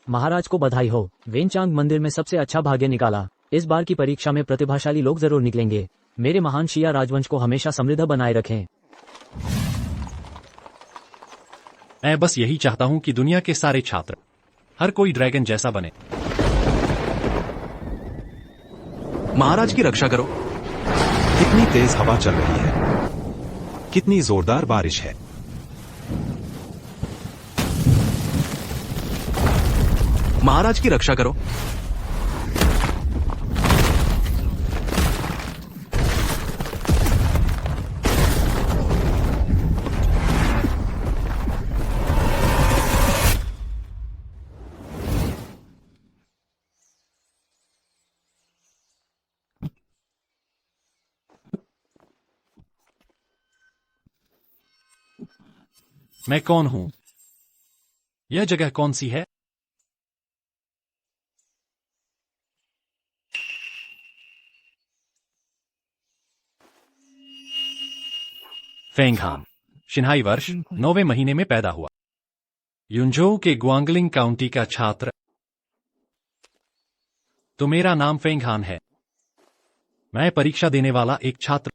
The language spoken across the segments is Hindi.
महाराज को बधाई हो, वेनचांग मंदिर में सबसे अच्छा भाग्य निकाला। इस बार की परीक्षा में प्रतिभाशाली लोग जरूर निकलेंगे। मेरे महान शिया राजवंश को हमेशा समृद्ध बनाए रखें। मैं बस यही चाहता हूं कि दुनिया के सारे छात्र, हर कोई ड्रैगन जैसा बने। महाराज की रक्षा करो। कितनी तेज हवा चल रही है, कितनी जोरदार बारिश है। महाराज की रक्षा करो। मैं कौन हूं? यह जगह कौन सी है? फेंगहान, शिन्हाई वर्ष 9वें महीने में पैदा हुआ। युनझोउ के ग्वांगलिंग काउंटी का छात्र। तो मेरा नाम फेंगहान है। मैं परीक्षा देने वाला एक छात्र।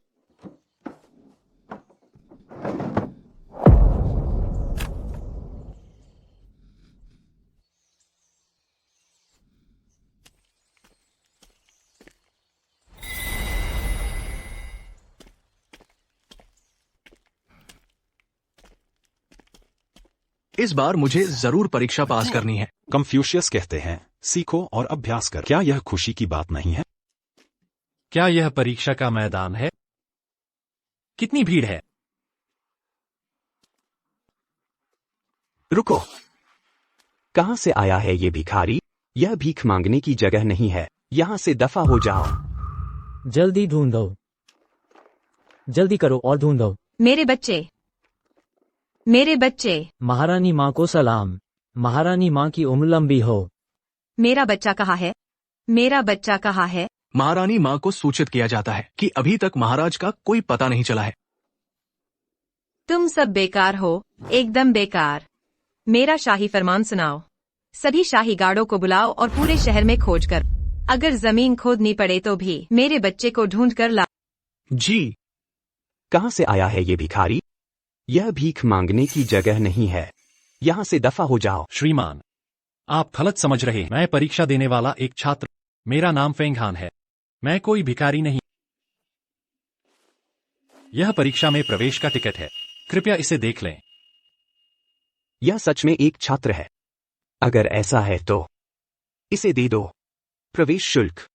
इस बार मुझे जरूर परीक्षा पास करनी है। कंफ्यूशियस कहते हैं, सीखो और अभ्यास कर। क्या यह खुशी की बात नहीं है? क्या यह परीक्षा का मैदान है? कितनी भीड़ है? रुको, कहां से आया है ये भिखारी? यह भीख मांगने की जगह नहीं है। यहां से दफा हो जाओ। जल्दी ढूंढो, जल्दी करो और ढूंढो। मेरे बच्चे, मेरे बच्चे। महारानी माँ को सलाम। महारानी माँ की उम्र लंबी हो। मेरा बच्चा कहाँ है? मेरा बच्चा कहाँ है? महारानी माँ को सूचित किया जाता है कि अभी तक महाराज का कोई पता नहीं चला है। तुम सब बेकार हो, एकदम बेकार। मेरा शाही फरमान सुनाओ। सभी शाही गार्डों को बुलाओ और पूरे शहर में खोज कर, अगर जमीन खोदनी पड़े तो भी मेरे बच्चे को ढूंढ कर ला। जी। कहां से आया है ये भिखारी? यह भीख मांगने की जगह नहीं है। यहां से दफा हो जाओ। श्रीमान, आप गलत समझ रहे हैं। मैं परीक्षा देने वाला एक छात्र। मेरा नाम फेंगहान है। मैं कोई भिखारी नहीं। यह परीक्षा में प्रवेश का टिकट है। कृपया इसे देख लें। यह सच में एक छात्र है। अगर ऐसा है तो इसे दे दो। प्रवेश शुल्क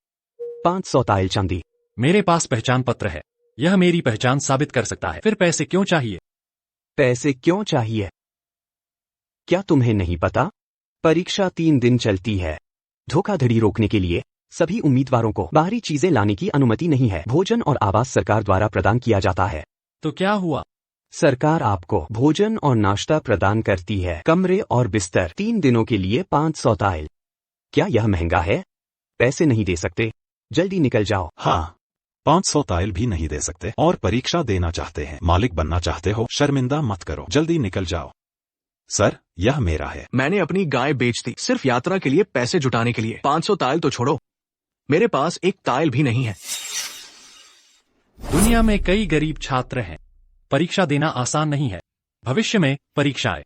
500 ताइल चांदी। मेरे पास पहचान पत्र है। यह मेरी पहचान साबित कर सकता है। फिर पैसे क्यों चाहिए? पैसे क्यों चाहिए? क्या तुम्हें नहीं पता? परीक्षा 3 दिन चलती है। धोखाधड़ी रोकने के लिए सभी उम्मीदवारों को बाहरी चीजें लाने की अनुमति नहीं है। भोजन और आवास सरकार द्वारा प्रदान किया जाता है। तो क्या हुआ? सरकार आपको भोजन और नाश्ता प्रदान करती है। कमरे और बिस्तर 3 दिनों के लिए 500 ताइल। क्या यह महंगा है? पैसे नहीं दे सकते? जल्दी निकल जाओ। हाँ, 500 ताइल भी नहीं दे सकते और परीक्षा देना चाहते हैं। मालिक बनना चाहते हो? शर्मिंदा मत करो, जल्दी निकल जाओ। सर, यह मेरा है। मैंने अपनी गाय बेच दी सिर्फ यात्रा के लिए पैसे जुटाने के लिए। 500 ताइल तो छोड़ो, मेरे पास एक ताइल भी नहीं है। दुनिया में कई गरीब छात्र हैं। परीक्षा देना आसान नहीं है। भविष्य में परीक्षाएं।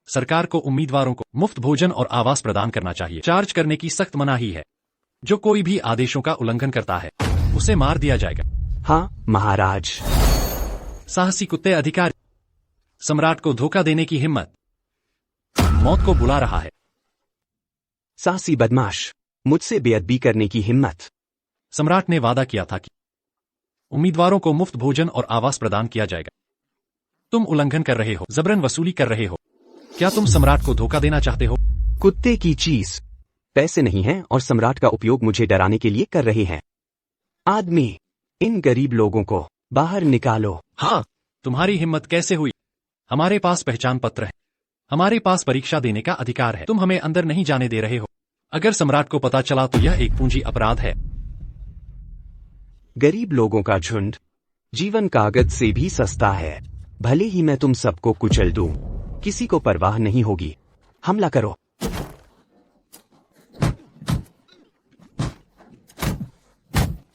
सरकार को उम्मीदवारों को मुफ्त भोजन और आवास प्रदान करना चाहिए। चार्ज करने की सख्त मनाही है। जो कोई भी आदेशों का उल्लंघन करता है उसे मार दिया जाएगा। हाँ महाराज। साहसी कुत्ते अधिकारी। सम्राट को धोखा देने की हिम्मत मौत को बुला रहा है। साहसी बदमाश, मुझसे बेअदबी करने की हिम्मत। सम्राट ने वादा किया था कि उम्मीदवारों को मुफ्त भोजन और आवास प्रदान किया जाएगा। तुम उल्लंघन कर रहे हो, जबरन वसूली कर रहे हो। क्या तुम सम्राट को धोखा देना चाहते हो? कुत्ते की चीज। पैसे नहीं हैं और सम्राट का उपयोग मुझे डराने के लिए कर रहे हैं। आदमी, इन गरीब लोगों को बाहर निकालो। हाँ। तुम्हारी हिम्मत कैसे हुई? हमारे पास पहचान पत्र है। हमारे पास परीक्षा देने का अधिकार है। तुम हमें अंदर नहीं जाने दे रहे हो। अगर सम्राट को पता चला तो यह एक पूंजी अपराध है। गरीब लोगों का झुंड जीवन कागज से भी सस्ता है। भले ही मैं तुम सबको कुचल दूं, किसी को परवाह नहीं होगी। हमला करो।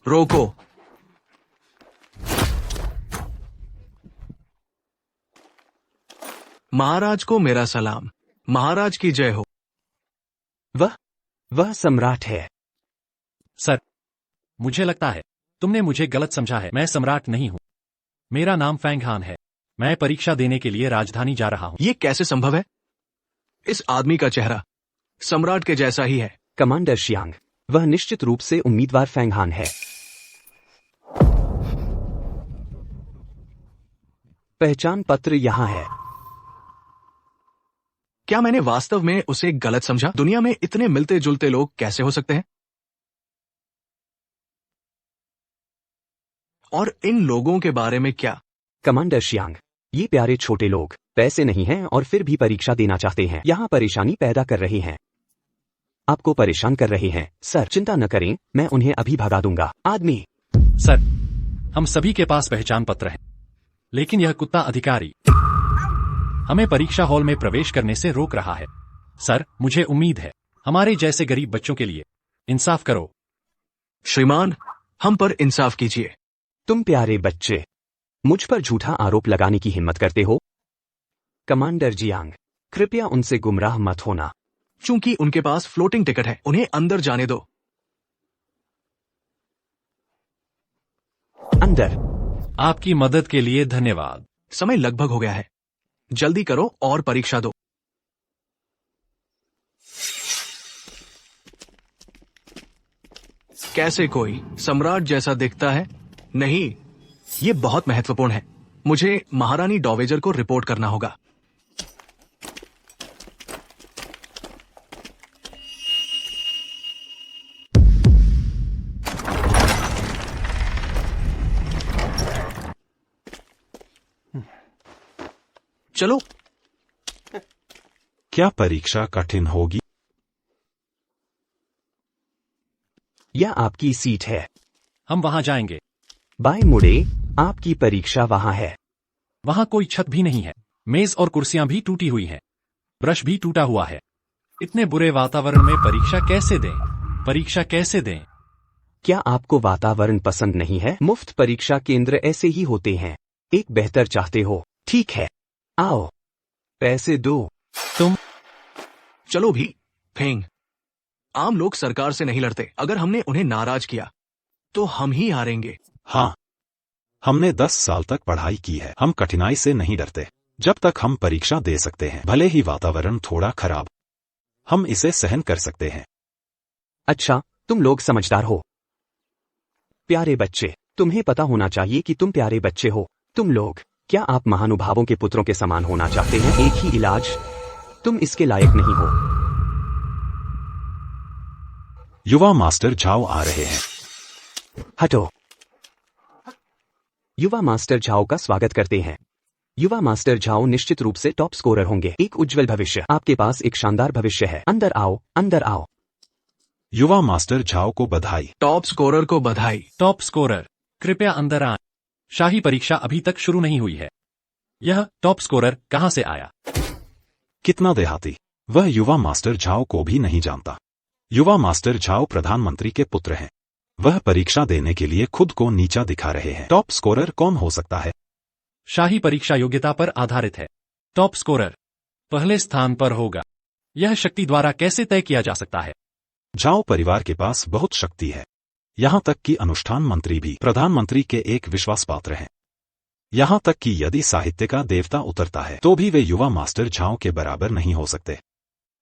रोको। महाराज को मेरा सलाम। महाराज की जय हो। वह सम्राट है। सर, मुझे लगता है तुमने मुझे गलत समझा है। मैं सम्राट नहीं हूं। मेरा नाम फैंग हान है। मैं परीक्षा देने के लिए राजधानी जा रहा हूं। ये कैसे संभव है? इस आदमी का चेहरा सम्राट के जैसा ही है। कमांडर शियांग, वह निश्चित रूप से उम्मीदवार फैंग हान है। पहचान पत्र यहाँ है। क्या मैंने वास्तव में उसे गलत समझा? दुनिया में इतने मिलते जुलते लोग कैसे हो सकते हैं? और इन लोगों के बारे में क्या? कमांडर शियांग, ये प्यारे छोटे लोग पैसे नहीं हैं और फिर भी परीक्षा देना चाहते हैं। यहाँ परेशानी पैदा कर रहे हैं। आपको परेशान कर रहे हैं। सर, चिंता न करें, मैं उन्हें अभी भगा दूंगा। आदमी। सर, हम सभी के पास पहचान पत्र है, लेकिन यह कुत्ता अधिकारी हमें परीक्षा हॉल में प्रवेश करने से रोक रहा है। सर, मुझे उम्मीद है हमारे जैसे गरीब बच्चों के लिए इंसाफ करो। श्रीमान, हम पर इंसाफ कीजिए। तुम प्यारे बच्चे मुझ पर झूठा आरोप लगाने की हिम्मत करते हो? कमांडर जियांग, कृपया उनसे गुमराह मत होना। चूंकि उनके पास फ्लोटिंग टिकट है, उन्हें अंदर जाने दो। अंदर। आपकी मदद के लिए धन्यवाद। समय लगभग हो गया है। जल्दी करो और परीक्षा दो। कैसे कोई सम्राट जैसा दिखता है? नहीं, ये बहुत महत्वपूर्ण है। मुझे महारानी डॉवेजर को रिपोर्ट करना होगा। चलो। क्या परीक्षा कठिन होगी? यह आपकी सीट है। हम वहां जाएंगे। बाएं मुड़े, आपकी परीक्षा वहां है। वहां कोई छत भी नहीं है। मेज और कुर्सियां भी टूटी हुई हैं। ब्रश भी टूटा हुआ है। इतने बुरे वातावरण में परीक्षा कैसे दें? परीक्षा कैसे दें? क्या आपको वातावरण पसंद नहीं है? मुफ्त परीक्षा केंद्र ऐसे ही होते हैं। एक बेहतर चाहते हो? ठीक है, आओ, पैसे दो। तुम चलो भी। फेंग, आम लोग सरकार से नहीं लड़ते। अगर हमने उन्हें नाराज किया तो हम ही हारेंगे। हाँ, हमने 10 साल तक पढ़ाई की है। हम कठिनाई से नहीं डरते। जब तक हम परीक्षा दे सकते हैं, भले ही वातावरण थोड़ा खराब, हम इसे सहन कर सकते हैं। अच्छा, तुम लोग समझदार हो। प्यारे बच्चे, तुम्हें पता होना चाहिए कि तुम प्यारे बच्चे हो। तुम लोग, क्या आप महानुभावों के पुत्रों के समान होना चाहते हैं? एक ही इलाज, तुम इसके लायक नहीं हो। युवा मास्टर झाओ आ रहे हैं। हटो। युवा मास्टर झाओ का स्वागत करते हैं। युवा मास्टर झाओ निश्चित रूप से टॉप स्कोरर होंगे। एक उज्जवल भविष्य, आपके पास एक शानदार भविष्य है। अंदर आओ, अंदर आओ। युवा मास्टर झाओ को बधाई। टॉप स्कोरर को बधाई। टॉप स्कोरर, कृपया अंदर आएं। शाही परीक्षा अभी तक शुरू नहीं हुई है। यह टॉप स्कोरर कहां से आया? कितना देहाती। वह युवा मास्टर झाओ को भी नहीं जानता। युवा मास्टर झाओ प्रधानमंत्री के पुत्र हैं। वह परीक्षा देने के लिए खुद को नीचा दिखा रहे हैं। टॉप स्कोरर कौन हो सकता है? शाही परीक्षा योग्यता पर आधारित है। टॉप स्कोरर पहले स्थान पर होगा। यह शक्ति द्वारा कैसे तय किया जा सकता है? झाओ परिवार के पास बहुत शक्ति है। यहां तक कि अनुष्ठान मंत्री भी प्रधानमंत्री के एक विश्वास पात्र हैं। यहां तक कि यदि साहित्य का देवता उतरता है तो भी वे युवा मास्टर झाओ के बराबर नहीं हो सकते।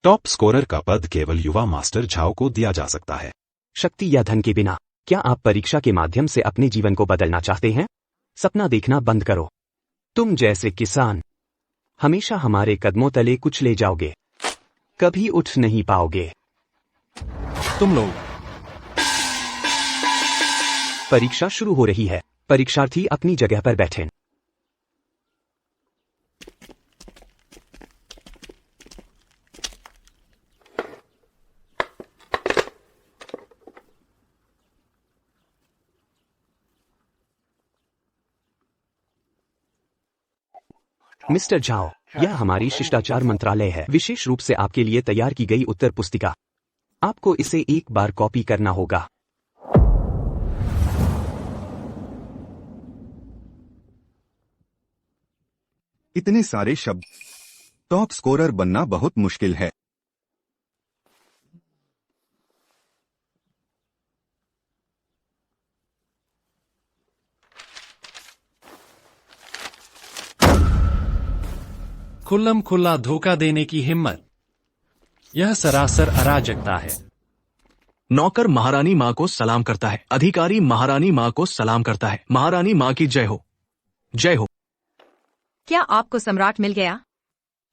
टॉप स्कोरर का पद केवल युवा मास्टर झाओ को दिया जा सकता है। शक्ति या धन के बिना। क्या आप परीक्षा के माध्यम से अपने जीवन को बदलना चाहते हैं? सपना देखना बंद करो। तुम जैसे किसान हमेशा हमारे कदमों तले कुचले जाओगे, कभी उठ नहीं पाओगे। तुम लोग, परीक्षा शुरू हो रही है। परीक्षार्थी अपनी जगह पर बैठें। मिस्टर झाओ, यह हमारी शिष्टाचार मंत्रालय है। विशेष रूप से आपके लिए तैयार की गई उत्तर पुस्तिका। आपको इसे एक बार कॉपी करना होगा। इतने सारे शब्द। टॉप स्कोरर बनना बहुत मुश्किल है। खुल्लम खुल्ला धोखा देने की हिम्मत, यह सरासर अराजकता है। नौकर महारानी माँ को सलाम करता है, अधिकारी महारानी माँ को सलाम करता है। महारानी माँ की जय हो, जय हो। क्या आपको सम्राट मिल गया?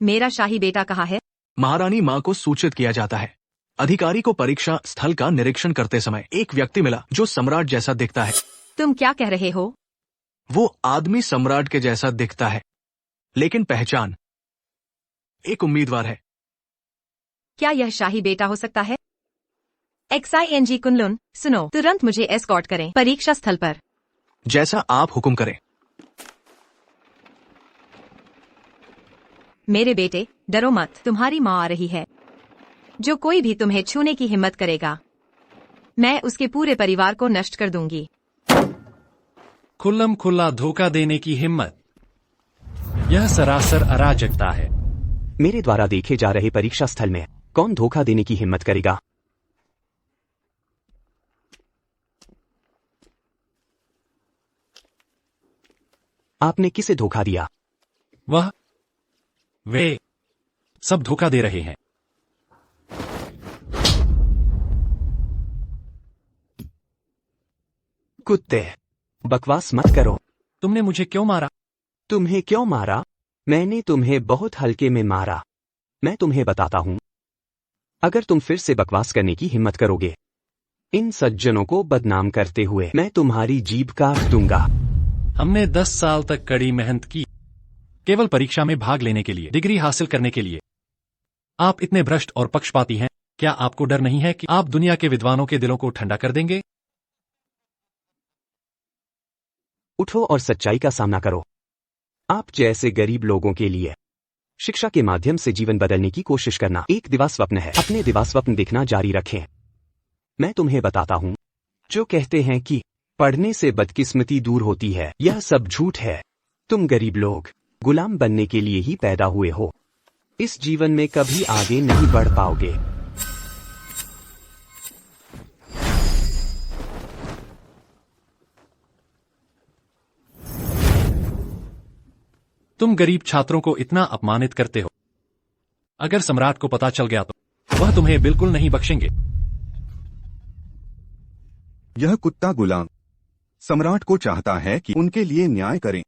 मेरा शाही बेटा कहाँ है? महारानी माँ को सूचित किया जाता है। अधिकारी को परीक्षा स्थल का निरीक्षण करते समय एक व्यक्ति मिला जो सम्राट जैसा दिखता है। तुम क्या कह रहे हो? वो आदमी सम्राट के जैसा दिखता है, लेकिन पहचान एक उम्मीदवार है। क्या यह शाही बेटा हो सकता है? XING कुनलुन, सुनो, तुरंत मुझे एस्कॉर्ट करें परीक्षा स्थल पर। जैसा आप हुक्म करें। मेरे बेटे, डरो मत, तुम्हारी माँ आ रही है। जो कोई भी तुम्हें छूने की हिम्मत करेगा, मैं उसके पूरे परिवार को नष्ट कर दूंगी। खुल्लम खुल्ला धोखा देने की हिम्मत, यह सरासर अराजकता है। मेरे द्वारा देखे जा रहे परीक्षा स्थल में कौन धोखा देने की हिम्मत करेगा? आपने किसे धोखा दिया? वे सब धोखा दे रहे हैं। कुत्ते, बकवास मत करो। तुमने मुझे क्यों मारा? तुम्हें क्यों मारा? मैंने तुम्हें बहुत हल्के में मारा। मैं तुम्हें बताता हूं। अगर तुम फिर से बकवास करने की हिम्मत करोगे, इन सज्जनों को बदनाम करते हुए मैं तुम्हारी जीभ काट दूंगा। हमने 10 साल तक कड़ी मेहनत की, केवल परीक्षा में भाग लेने के लिए, डिग्री हासिल करने के लिए। आप इतने भ्रष्ट और पक्षपाती हैं। क्या आपको डर नहीं है कि आप दुनिया के विद्वानों के दिलों को ठंडा कर देंगे? उठो और सच्चाई का सामना करो। आप जैसे गरीब लोगों के लिए शिक्षा के माध्यम से जीवन बदलने की कोशिश करना एक दिवा स्वप्न है। अपने दिवा स्वप्न देखना जारी रखें। मैं तुम्हें बताता हूं, जो कहते हैं कि पढ़ने से बदकिस्मती दूर होती है, यह सब झूठ है। तुम गरीब लोग गुलाम बनने के लिए ही पैदा हुए हो। इस जीवन में कभी आगे नहीं बढ़ पाओगे। तुम गरीब छात्रों को इतना अपमानित करते हो। अगर सम्राट को पता चल गया तो वह तुम्हें बिल्कुल नहीं बख्शेंगे। यह कुत्ता गुलाम सम्राट को चाहता है कि उनके लिए न्याय करें।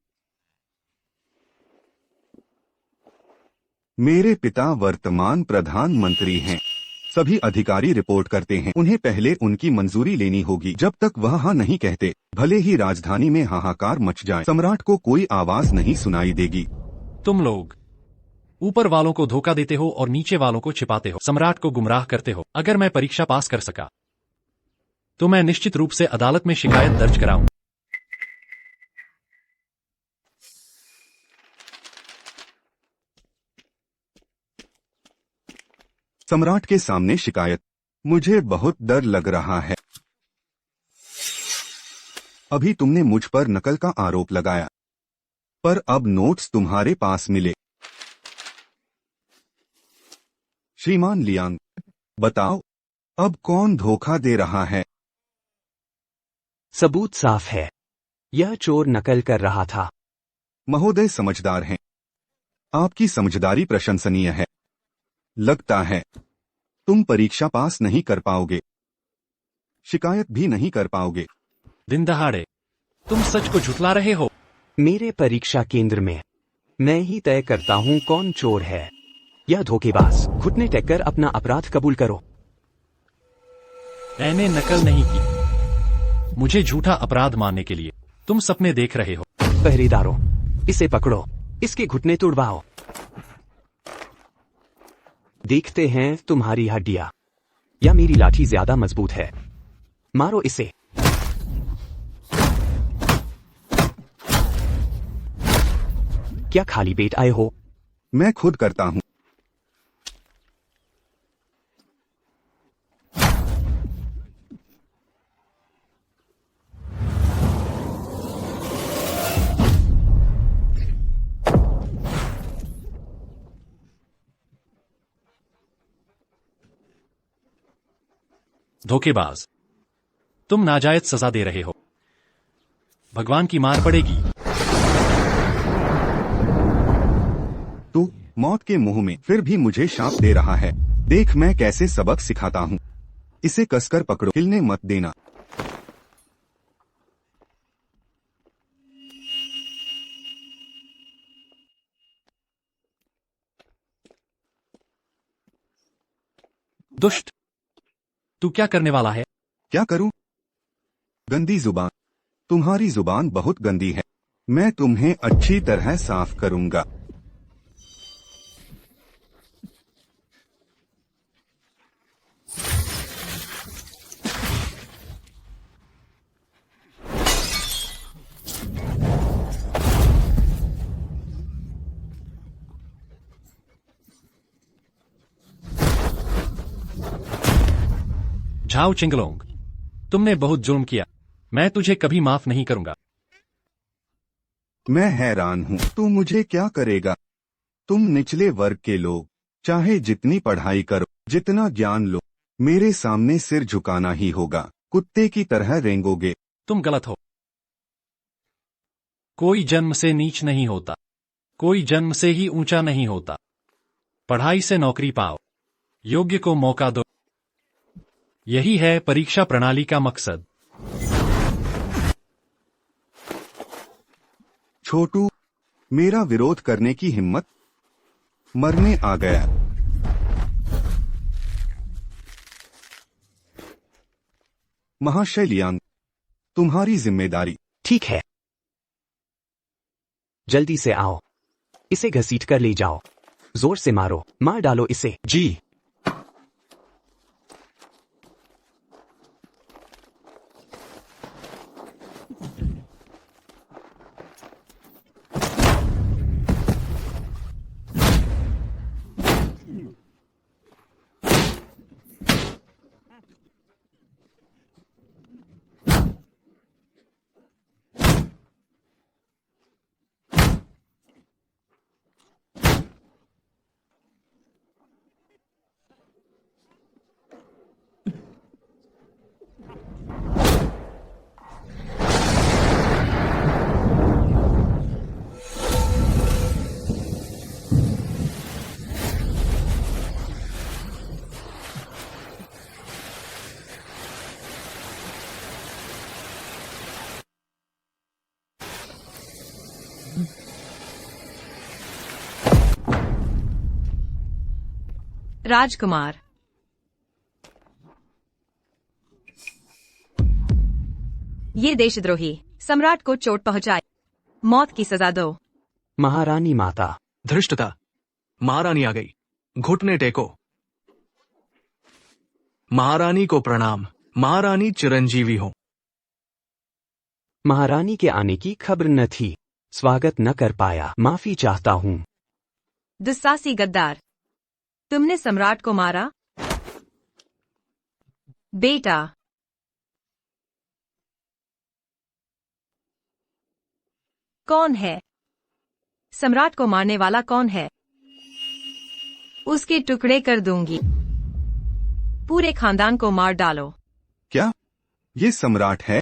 मेरे पिता वर्तमान प्रधानमंत्री हैं। सभी अधिकारी रिपोर्ट करते हैं। उन्हें पहले उनकी मंजूरी लेनी होगी। जब तक वह हाँ नहीं कहते, भले ही राजधानी में हाहाकार मच जाए, सम्राट को कोई आवाज नहीं सुनाई देगी। तुम लोग ऊपर वालों को धोखा देते हो और नीचे वालों को छिपाते हो, सम्राट को गुमराह करते हो। अगर मैं परीक्षा पास कर सका तो मैं निश्चित रूप से अदालत में शिकायत दर्ज कराऊं। सम्राट के सामने शिकायत? मुझे बहुत डर लग रहा है। अभी तुमने मुझ पर नकल का आरोप लगाया, पर अब नोट्स तुम्हारे पास मिले। श्रीमान लियांग, बताओ अब कौन धोखा दे रहा है? सबूत साफ है, यह चोर नकल कर रहा था। महोदय समझदार हैं। आपकी समझदारी प्रशंसनीय है। लगता है तुम परीक्षा पास नहीं कर पाओगे, शिकायत भी नहीं कर पाओगे। दिन दहाड़े तुम सच को झुठला रहे हो। मेरे परीक्षा केंद्र में मैं ही तय करता हूं कौन चोर है। यह धोखेबाज, घुटने टेक कर अपना अपराध कबूल करो। मैंने नकल नहीं की, मुझे झूठा अपराध मानने के लिए तुम सपने देख रहे हो। पहरेदारों, इसे पकड़ो, इसके घुटने तुड़वाओ। देखते हैं तुम्हारी हड्डियां या मेरी लाठी ज्यादा मजबूत है। मारो इसे। क्या खाली पेट आए हो? मैं खुद करता हूं। धोखेबाज, तुम नाजायज सजा दे रहे हो। भगवान की मार पड़ेगी। तू मौत के मुंह में फिर भी मुझे शाप दे रहा है। देख मैं कैसे सबक सिखाता हूँ। इसे कसकर पकड़ो, हिलने मत देना। दुष्ट, तू क्या करने वाला है? क्या करूं? गंदी जुबान, तुम्हारी जुबान बहुत गंदी है। मैं तुम्हें अच्छी तरह साफ करूंगा। झाओ चिंगलोंग, तुमने बहुत जुल्म किया। मैं तुझे कभी माफ नहीं करूंगा। मैं हैरान हूँ, तू मुझे क्या करेगा? तुम निचले वर्ग के लोग, चाहे जितनी पढ़ाई करो, जितना ज्ञान लो, मेरे सामने सिर झुकाना ही होगा। कुत्ते की तरह रेंगोगे। तुम गलत हो। कोई जन्म से नीच नहीं होता, कोई जन्म से ही ऊंचा नहीं होता। पढ़ाई से नौकरी पाओ, योग्य को मौका दो। यही है परीक्षा प्रणाली का मकसद। छोटू, मेरा विरोध करने की हिम्मत? मरने आ गया। महाशय लियांग, तुम्हारी जिम्मेदारी। ठीक है, जल्दी से आओ। इसे घसीट कर ले जाओ। जोर से मारो, मार डालो इसे। जी। राजकुमार, ये देशद्रोही सम्राट को चोट पहुंचाए, मौत की सजा दो। महारानी माता। धृष्टता, महारानी आ गई। घुटने टेको। महारानी को प्रणाम। महारानी चिरंजीवी हो। महारानी के आने की खबर न थी, स्वागत न कर पाया, माफी चाहता हूँ। दुस्साहसी गद्दार, तुमने सम्राट को मारा? बेटा, कौन है? सम्राट को मारने वाला कौन है? उसके टुकड़े कर दूंगी। पूरे खानदान को मार डालो। क्या ये सम्राट है?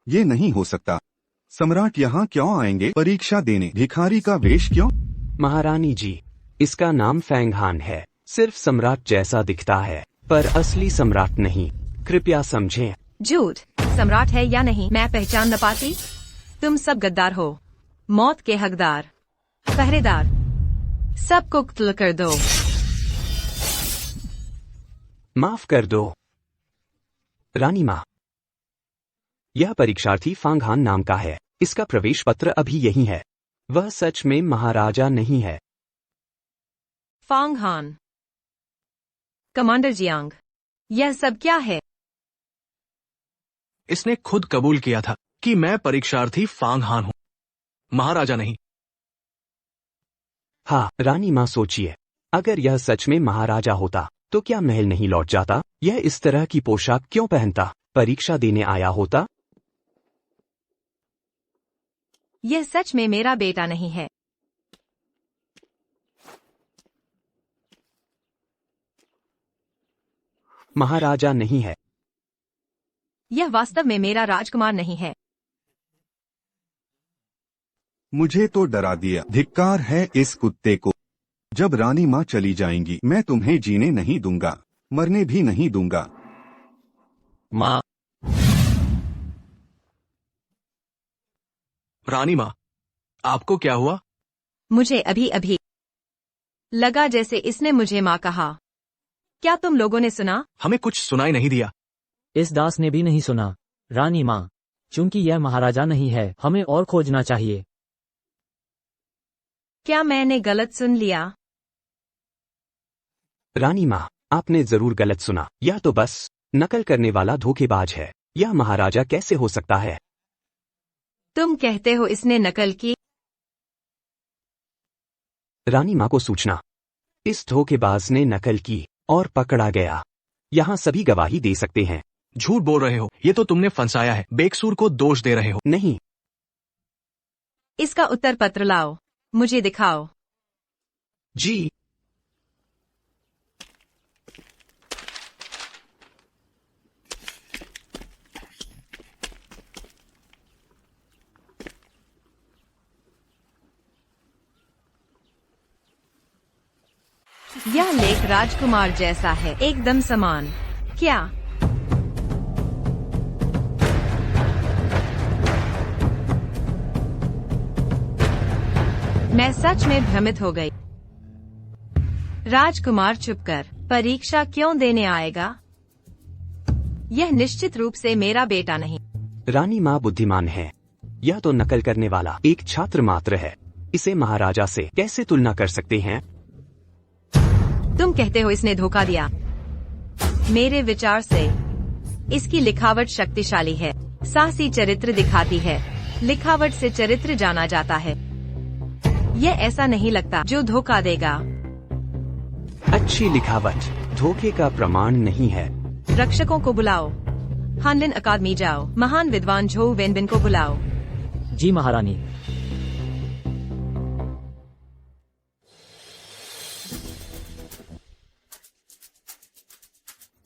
ये नहीं हो सकता। सम्राट यहाँ क्यों आएंगे परीक्षा देने? भिखारी का वेश क्यों? महारानी जी, इसका नाम फैंगहान है। सिर्फ सम्राट जैसा दिखता है, पर असली सम्राट नहीं। कृपया समझें। झूठ। सम्राट है या नहीं मैं पहचान न पाती। तुम सब गद्दार हो, मौत के हकदार। पहरेदार, सबको कत्ल कर दो। माफ कर दो रानी माँ। यह परीक्षार्थी फांगहान नाम का है। इसका प्रवेश पत्र अभी यही है। वह सच में महाराजा नहीं है। फांगहान, कमांडर जियांग, यह सब क्या है? इसने खुद कबूल किया था कि मैं परीक्षार्थी फांगहान हूं, महाराजा नहीं। हाँ रानी माँ, सोचिए, अगर यह सच में महाराजा होता तो क्या महल नहीं लौट जाता? यह इस तरह की पोशाक क्यों पहनता? परीक्षा देने आया होता? यह सच में मेरा बेटा नहीं है। महाराजा नहीं है। यह वास्तव में मेरा राजकुमार नहीं है। मुझे तो डरा दिया। धिक्कार है इस कुत्ते को। जब रानी माँ चली जाएंगी मैं तुम्हें जीने नहीं दूंगा, मरने भी नहीं दूंगा। माँ, रानी माँ, आपको क्या हुआ? मुझे अभी अभी लगा जैसे इसने मुझे माँ कहा। क्या तुम लोगों ने सुना? हमें कुछ सुनाई नहीं दिया। इस दास ने भी नहीं सुना। रानी माँ, चूंकि यह महाराजा नहीं है, हमें और खोजना चाहिए। क्या मैंने गलत सुन लिया? रानी माँ, आपने जरूर गलत सुना। यह तो बस नकल करने वाला धोखेबाज है। यह महाराजा कैसे हो सकता है? तुम कहते हो इसने नकल की? रानी माँ को सूचना, इस धोखेबाज ने नकल की और पकड़ा गया। यहाँ सभी गवाही दे सकते हैं। झूठ बोल रहे हो। ये तो तुमने फंसाया है। बेकसूर को दोष दे रहे हो। नहीं। इसका उत्तर पत्र लाओ, मुझे दिखाओ। जी। यह लेख राजकुमार जैसा है, एकदम समान। क्या? मैं सच में भ्रमित हो गई। राजकुमार चुप कर। परीक्षा क्यों देने आएगा? यह निश्चित रूप से मेरा बेटा नहीं। रानी माँ बुद्धिमान है। यह तो नकल करने वाला एक छात्र मात्र है। इसे महाराजा से कैसे तुलना कर सकते हैं? तुम कहते हो इसने धोखा दिया। मेरे विचार से इसकी लिखावट शक्तिशाली है, साहसी चरित्र दिखाती है। लिखावट से चरित्र जाना जाता है। यह ऐसा नहीं लगता जो धोखा देगा। अच्छी लिखावट धोखे का प्रमाण नहीं है। रक्षकों को बुलाओ। हानलिन अकादमी जाओ। महान विद्वान झो वेनबिन को बुलाओ। जी महारानी।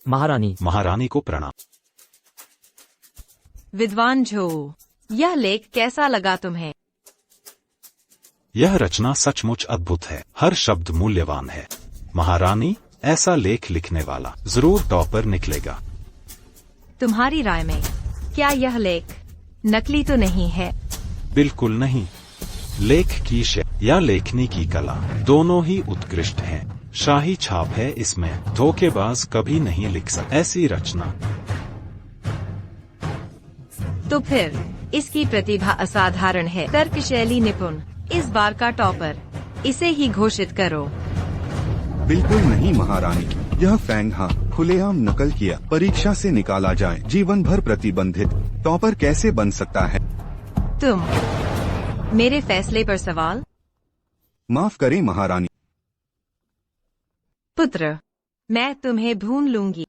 महारानी। महारानी को प्रणाम। विद्वान झो, यह लेख कैसा लगा तुम्हें? यह रचना सचमुच अद्भुत है। हर शब्द मूल्यवान है। महारानी, ऐसा लेख लिखने वाला जरूर टॉपर निकलेगा। तुम्हारी राय में क्या यह लेख नकली तो नहीं है? बिल्कुल नहीं। लेख की शैली या लेखनी की कला दोनों ही उत्कृष्ट हैं। शाही छाप है इसमें। धोखेबाज कभी नहीं लिख सकता ऐसी रचना। तो फिर इसकी प्रतिभा असाधारण है। तर्क शैली निपुण। इस बार का टॉपर इसे ही घोषित करो। बिल्कुल नहीं महारानी। यह फैंग हाँ खुलेआम नकल किया। परीक्षा से निकाला जाए। जीवन भर प्रतिबंधित। टॉपर कैसे बन सकता है? तुम मेरे फैसले पर सवाल? माफ करें महारानी। पुत्र, मैं तुम्हें ढूंढ लूंगी।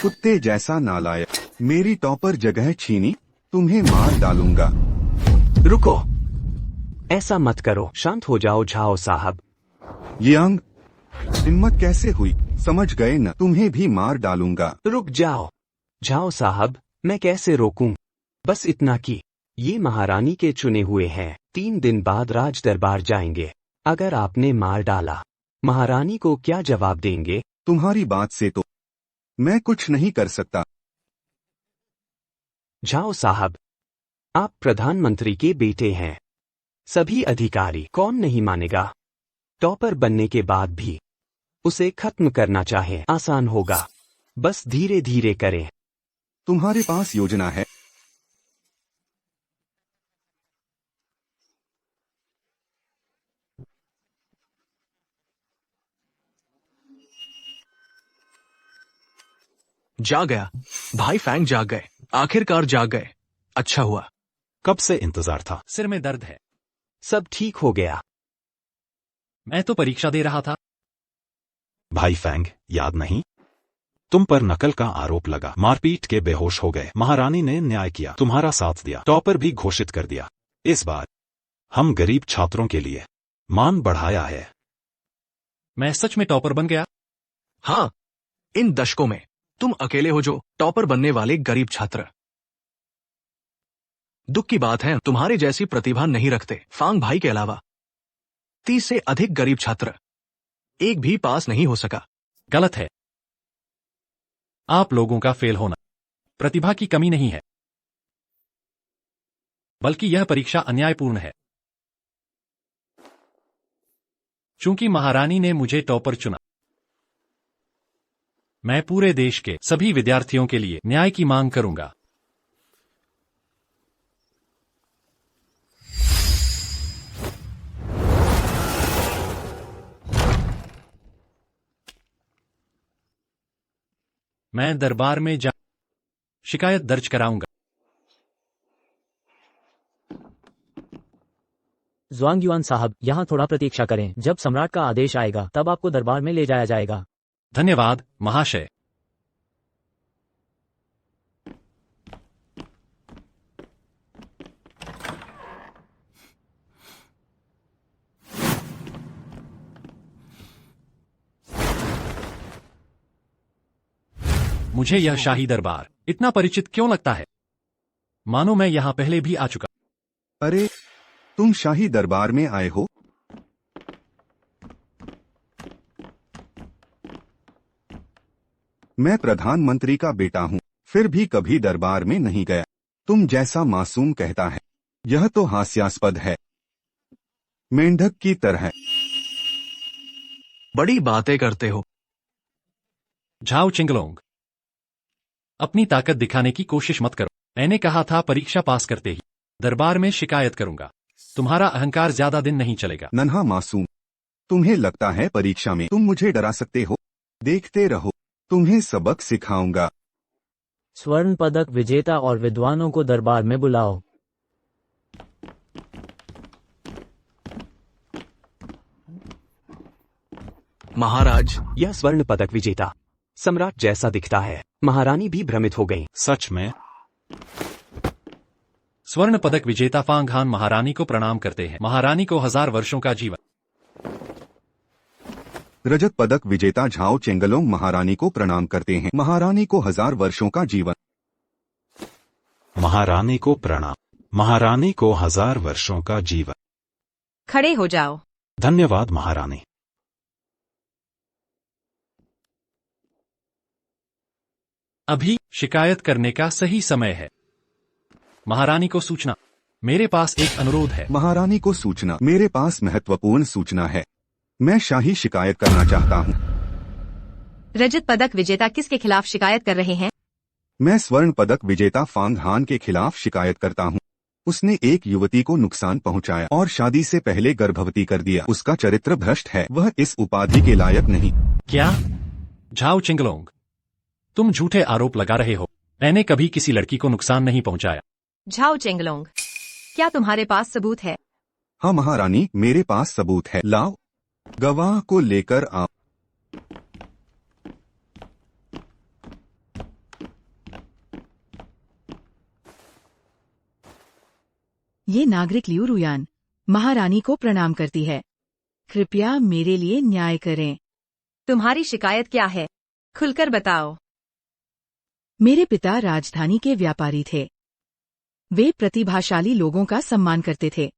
कुत्ते जैसा नालायक। मेरी टॉपर जगह छीनी। तुम्हें मार डालूंगा। रुको, ऐसा मत करो। शांत हो जाओ झाओ साहब। यांग, हिम्मत कैसे हुई? समझ गए न? तुम्हें भी मार डालूंगा। रुक जाओ झाओ साहब, मैं कैसे रोकूं? बस इतना कि ये महारानी के चुने हुए हैं। 3 दिन बाद राज दरबार जाएंगे। अगर आपने मार डाला, महारानी को क्या जवाब देंगे? तुम्हारी बात से तो मैं कुछ नहीं कर सकता। झाओ साहब, आप प्रधानमंत्री के बेटे हैं। सभी अधिकारी कौन नहीं मानेगा? टॉपर बनने के बाद भी उसे खत्म करना चाहे आसान होगा। बस धीरे धीरे करें। तुम्हारे पास योजना है? जाग गया। भाई फैंग जाग गए। आखिरकार जाग गए। अच्छा हुआ। कब से इंतजार था। सिर में दर्द है। सब ठीक हो गया। मैं तो परीक्षा दे रहा था। भाई फैंग, याद नहीं? तुम पर नकल का आरोप लगा, मारपीट के बेहोश हो गए। महारानी ने न्याय किया, तुम्हारा साथ दिया, टॉपर भी घोषित कर दिया। इस बार हम गरीब छात्रों के लिए मान बढ़ाया है। मैं सच में टॉपर बन गया? हाँ, इन दशकों में तुम अकेले हो जो टॉपर बनने वाले गरीब छात्र। दुख की बात है, तुम्हारे जैसी प्रतिभा नहीं रखते फांग भाई के अलावा 30 से अधिक गरीब छात्र एक भी पास नहीं हो सका। गलत है। आप लोगों का फेल होना प्रतिभा की कमी नहीं है, बल्कि यह परीक्षा अन्यायपूर्ण है। चूंकि महारानी ने मुझे टॉपर चुना, मैं पूरे देश के सभी विद्यार्थियों के लिए न्याय की मांग करूंगा। मैं दरबार में जा शिकायत दर्ज कराऊंगा। ज़ुआंगयुआन साहब, यहाँ थोड़ा प्रतीक्षा करें। जब सम्राट का आदेश आएगा तब आपको दरबार में ले जाया जाएगा। धन्यवाद महाशय। मुझे यह शाही दरबार इतना परिचित क्यों लगता है, मानो मैं यहां पहले भी आ चुका। अरे, तुम शाही दरबार में आए हो? मैं प्रधानमंत्री का बेटा हूँ, फिर भी कभी दरबार में नहीं गया। तुम जैसा मासूम कहता है, यह तो हास्यास्पद है, मेंढक की तरह। बड़ी बातें करते हो। झाओ चिंगलोंग, अपनी ताकत दिखाने की कोशिश मत करो। मैंने कहा था परीक्षा पास करते ही दरबार में शिकायत करूंगा। तुम्हारा अहंकार ज्यादा दिन नहीं चलेगा। नन्हा मासूम, तुम्हें लगता है परीक्षा में तुम मुझे डरा सकते हो? देखते रहो, तुम्हें सबक सिखाऊंगा। स्वर्ण पदक विजेता और विद्वानों को दरबार में बुलाओ। महाराज, यह स्वर्ण पदक विजेता सम्राट जैसा दिखता है। महारानी भी भ्रमित हो गई। सच में? स्वर्ण पदक विजेता फांग हान महारानी को प्रणाम करते हैं। महारानी को 1000 वर्षों का जीवन। रजत पदक विजेता झाओ चेंगलोंग महारानी को प्रणाम करते हैं। महारानी को 1000 वर्षों का जीवन। महारानी को प्रणाम। महारानी को 1000 वर्षों का जीवन। खड़े हो जाओ। धन्यवाद महारानी। अभी शिकायत करने का सही समय है। महारानी को सूचना। मेरे पास एक अनुरोध है। महारानी को सूचना। मेरे पास महत्वपूर्ण सूचना है। मैं शाही शिकायत करना चाहता हूँ। रजत पदक विजेता किसके खिलाफ शिकायत कर रहे हैं? मैं स्वर्ण पदक विजेता फांग हान के खिलाफ शिकायत करता हूँ। उसने एक युवती को नुकसान पहुँचाया और शादी से पहले गर्भवती कर दिया। उसका चरित्र भ्रष्ट है। वह इस उपाधि के लायक नहीं। क्या? झाओ चिंगलोंग, तुम झूठे आरोप लगा रहे हो। मैंने कभी किसी लड़की को नुकसान नहीं पहुंचाया। झाओ चेंगलोंग, क्या तुम्हारे पास सबूत है? हाँ महारानी, मेरे पास सबूत है। लाओ, गवाह को लेकर आओ। ये नागरिक लियू रुयान महारानी को प्रणाम करती है। कृपया मेरे लिए न्याय करें। तुम्हारी शिकायत क्या है? खुलकर बताओ। मेरे पिता राजधानी के व्यापारी थे। वे प्रतिभाशाली लोगों का सम्मान करते थे।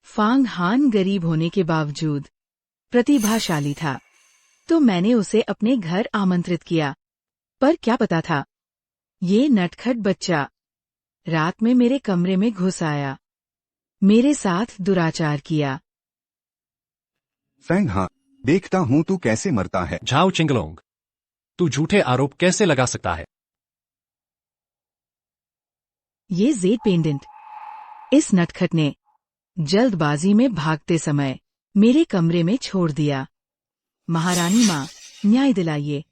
फांग हान गरीब होने के बावजूद प्रतिभाशाली था, तो मैंने उसे अपने घर आमंत्रित किया। पर क्या पता था, ये नटखट बच्चा रात में मेरे कमरे में घुस आया, मेरे साथ दुराचार किया। फैंग हान, देखता हूँ तू कैसे मरता है। झाओ चिंगलोंग, तू झूठे आरोप कैसे लगा सकता है? ये जेड पेंडेंट इस नटखट ने जल्दबाजी में भागते समय मेरे कमरे में छोड़ दिया। महारानी माँ, न्याय दिलाइए।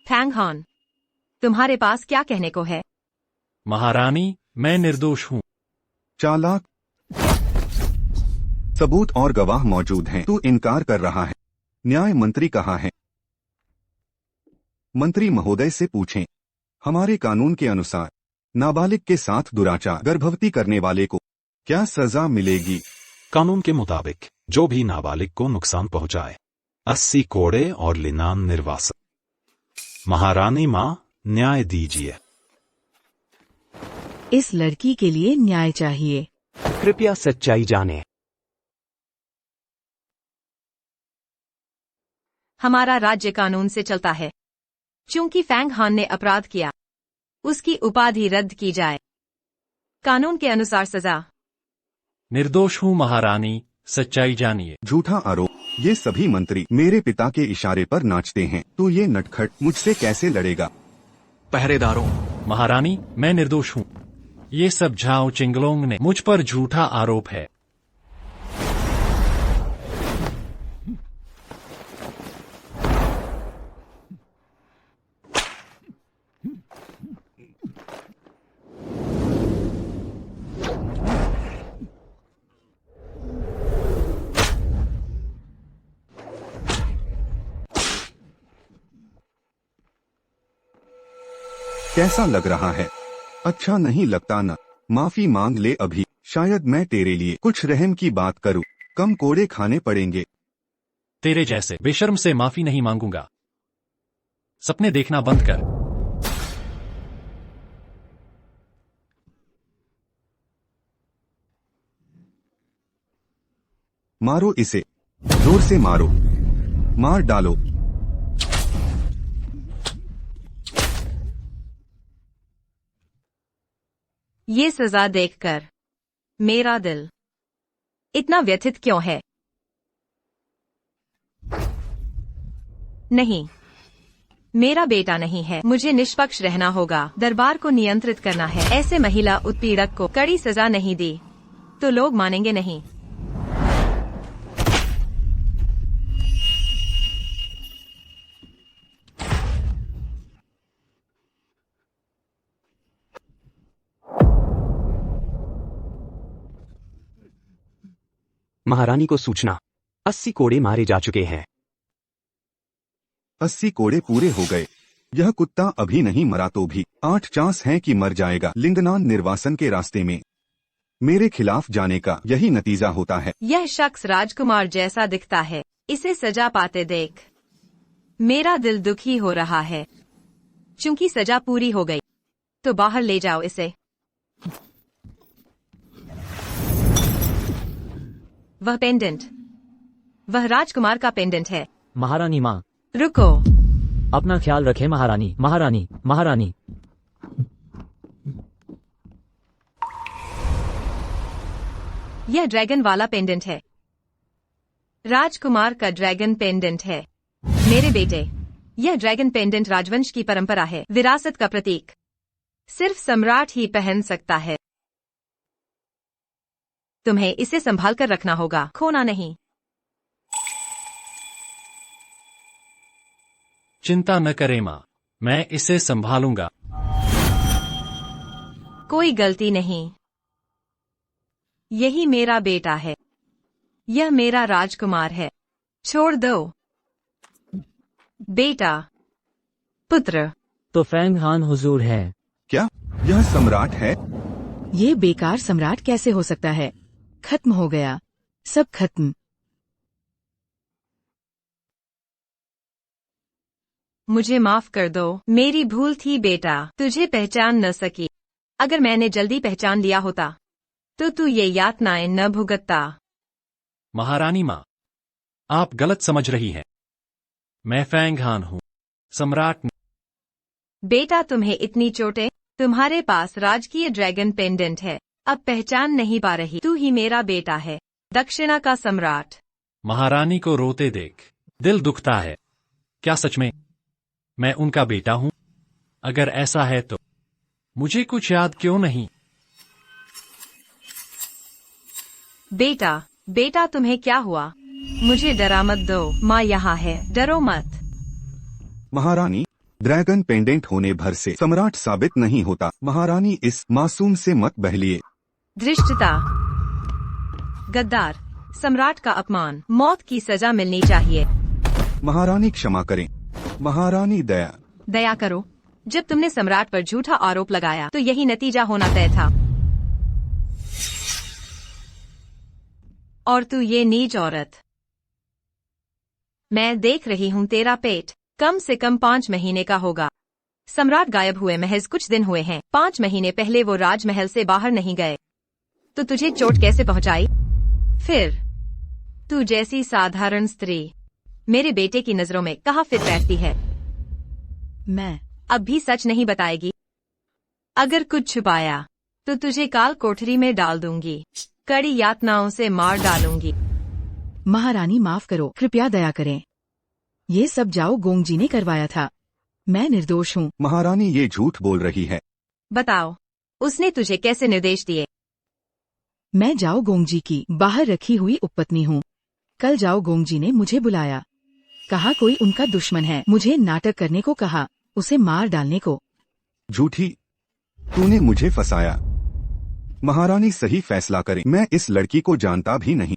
फैंग हान, तुम्हारे पास क्या कहने को है? महारानी, मैं निर्दोष हूँ। चालाक, सबूत और गवाह मौजूद हैं। तू इनकार कर रहा है। न्याय मंत्री कहाँ है? मंत्री महोदय से पूछें। हमारे कानून के अनुसार नाबालिग के साथ दुराचार गर्भवती करने वाले को क्या सजा मिलेगी? कानून के मुताबिक जो भी नाबालिग को नुकसान पहुंचाए 80 कोड़े और लिनान निर्वासन। महारानी मां, न्याय दीजिए। इस लड़की के लिए न्याय चाहिए। कृपया सच्चाई जाने। हमारा राज्य कानून से चलता है। चूंकि फैंग हान ने अपराध किया, उसकी उपाधि रद्द की जाए। कानून के अनुसार सजा। निर्दोष हूँ महारानी, सच्चाई जानिए। झूठा आरोप। ये सभी मंत्री मेरे पिता के इशारे पर नाचते हैं, तो ये नटखट मुझसे कैसे लड़ेगा? पहरेदारों, महारानी, मैं निर्दोष हूँ। ये सब झाओ चिंगलोंग ने मुझ पर झूठा आरोप है। कैसा लग रहा है? अच्छा नहीं लगता ना? माफी मांग ले अभी। शायद मैं तेरे लिए कुछ रहम की बात करूं। कम कोड़े खाने पड़ेंगे। तेरे जैसे बेशर्म से माफी नहीं मांगूंगा। सपने देखना बंद कर। मारो इसे, जोर से मारो, मार डालो। ये सजा देखकर मेरा दिल इतना व्यथित क्यों है? नहीं, मेरा बेटा नहीं है। मुझे निष्पक्ष रहना होगा। दरबार को नियंत्रित करना है। ऐसे महिला उत्पीड़क को कड़ी सजा नहीं दी तो लोग मानेंगे नहीं। महारानी को सूचना। 80 कोड़े मारे जा चुके हैं। 80 कोड़े पूरे हो गए। यह कुत्ता अभी नहीं मरा तो भी 8 चांस हैं कि मर जाएगा। लिंगनान निर्वासन के रास्ते में मेरे खिलाफ जाने का यही नतीजा होता है। यह शख्स राजकुमार जैसा दिखता है। इसे सजा पाते देख मेरा दिल दुखी हो रहा है। चूंकि सजा पूरी हो गई तो बाहर ले जाओ इसे। वह पेंडेंट, वह राजकुमार का पेंडेंट है। महारानी माँ, रुको। अपना ख्याल रखें महारानी। महारानी, महारानी। यह ड्रैगन वाला पेंडेंट है। राजकुमार का ड्रैगन पेंडेंट है। मेरे बेटे, यह ड्रैगन पेंडेंट राजवंश की परंपरा है, विरासत का प्रतीक। सिर्फ सम्राट ही पहन सकता है। तुम्हें इसे संभाल कर रखना होगा, खोना नहीं। चिंता न करें माँ, मैं इसे संभालूंगा। कोई गलती नहीं। यही मेरा बेटा है। यह मेरा राजकुमार है। छोड़ दो। बेटा, पुत्र। तो फैंग हान हुजूर है। क्या यह सम्राट है? ये बेकार सम्राट कैसे हो सकता है? खत्म हो गया, सब खत्म। मुझे माफ कर दो, मेरी भूल थी बेटा, तुझे पहचान न सकी। अगर मैंने जल्दी पहचान लिया होता तो तू ये यातनाएं न भुगतता। महारानी माँ, आप गलत समझ रही हैं। मैं फैंग हान हूँ, सम्राट। बेटा, तुम्हें इतनी चोटें? तुम्हारे पास राजकीय ड्रैगन पेंडेंट है, अब पहचान नहीं पा रही? तू ही मेरा बेटा है, दक्षिणा का सम्राट। महारानी को रोते देख दिल दुखता है। क्या सच में मैं उनका बेटा हूँ? अगर ऐसा है तो मुझे कुछ याद क्यों नहीं? बेटा, बेटा तुम्हें क्या हुआ? मुझे डरा मत दो, माँ यहाँ है, डरो मत। महारानी, ड्रैगन पेंडेंट होने भर से सम्राट साबित नहीं होता। महारानी, इस मासूम से मत बहलिए। धृष्टता, गद्दार, सम्राट का अपमान, मौत की सजा मिलनी चाहिए। महारानी क्षमा करें। महारानी दया। दया करो। जब तुमने सम्राट पर झूठा आरोप लगाया तो यही नतीजा होना तय था। और तू ये नीच औरत। मैं देख रही हूँ तेरा पेट कम से कम 5 महीने का होगा। सम्राट गायब हुए महज कुछ दिन हुए हैं। 5 महीने पहले वो राजमहल से बाहर नहीं गए तो तुझे चोट कैसे पहुंचाई? फिर तू जैसी साधारण स्त्री मेरे बेटे की नजरों में कहाँ फिट बैठती है? मैं अब भी सच नहीं बताएगी? अगर कुछ छुपाया तो तुझे काल कोठरी में डाल दूंगी, कड़ी यातनाओं से मार डालूंगी। महारानी माफ करो, कृपया दया करें। ये सब जाओ गोंग जी ने करवाया था। मैं निर्दोष हूँ। महारानी ये झूठ बोल रही है। बताओ, उसने तुझे कैसे निर्देश दिए? मैं जाओ गोंग जी की बाहर रखी हुई उपपत्नी हूँ। कल जाओ गोंग जी ने मुझे बुलाया, कहा कोई उनका दुश्मन है, मुझे नाटक करने को कहा, उसे मार डालने को। झूठी, तूने मुझे फंसाया। महारानी सही फैसला करे। मैं इस लड़की को जानता भी नहीं।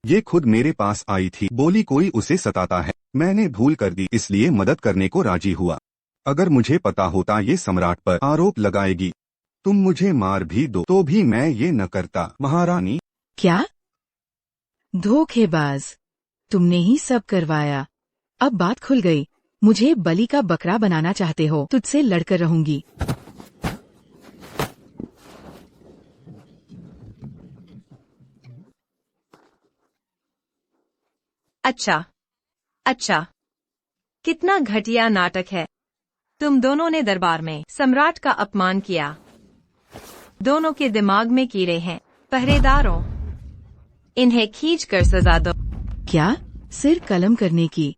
ये खुद मेरे पास आई थी, बोली कोई उसे सताता है। मैंने भूल कर दी, इसलिए मदद करने को राजी हुआ। अगर मुझे पता होता ये सम्राट पर आरोप लगाएगी, तुम मुझे मार भी दो तो भी मैं ये न करता। महारानी। क्या? धोखेबाज, तुमने ही सब करवाया। अब बात खुल गई। मुझे बलि का बकरा बनाना चाहते हो? तुझसे लड़कर रहूंगी। अच्छा अच्छा, कितना घटिया नाटक है। तुम दोनों ने दरबार में सम्राट का अपमान किया। दोनों के दिमाग में कीड़े हैं। पहरेदारों, इन्हें खींच कर सजा दो। क्या? सिर कलम करने की?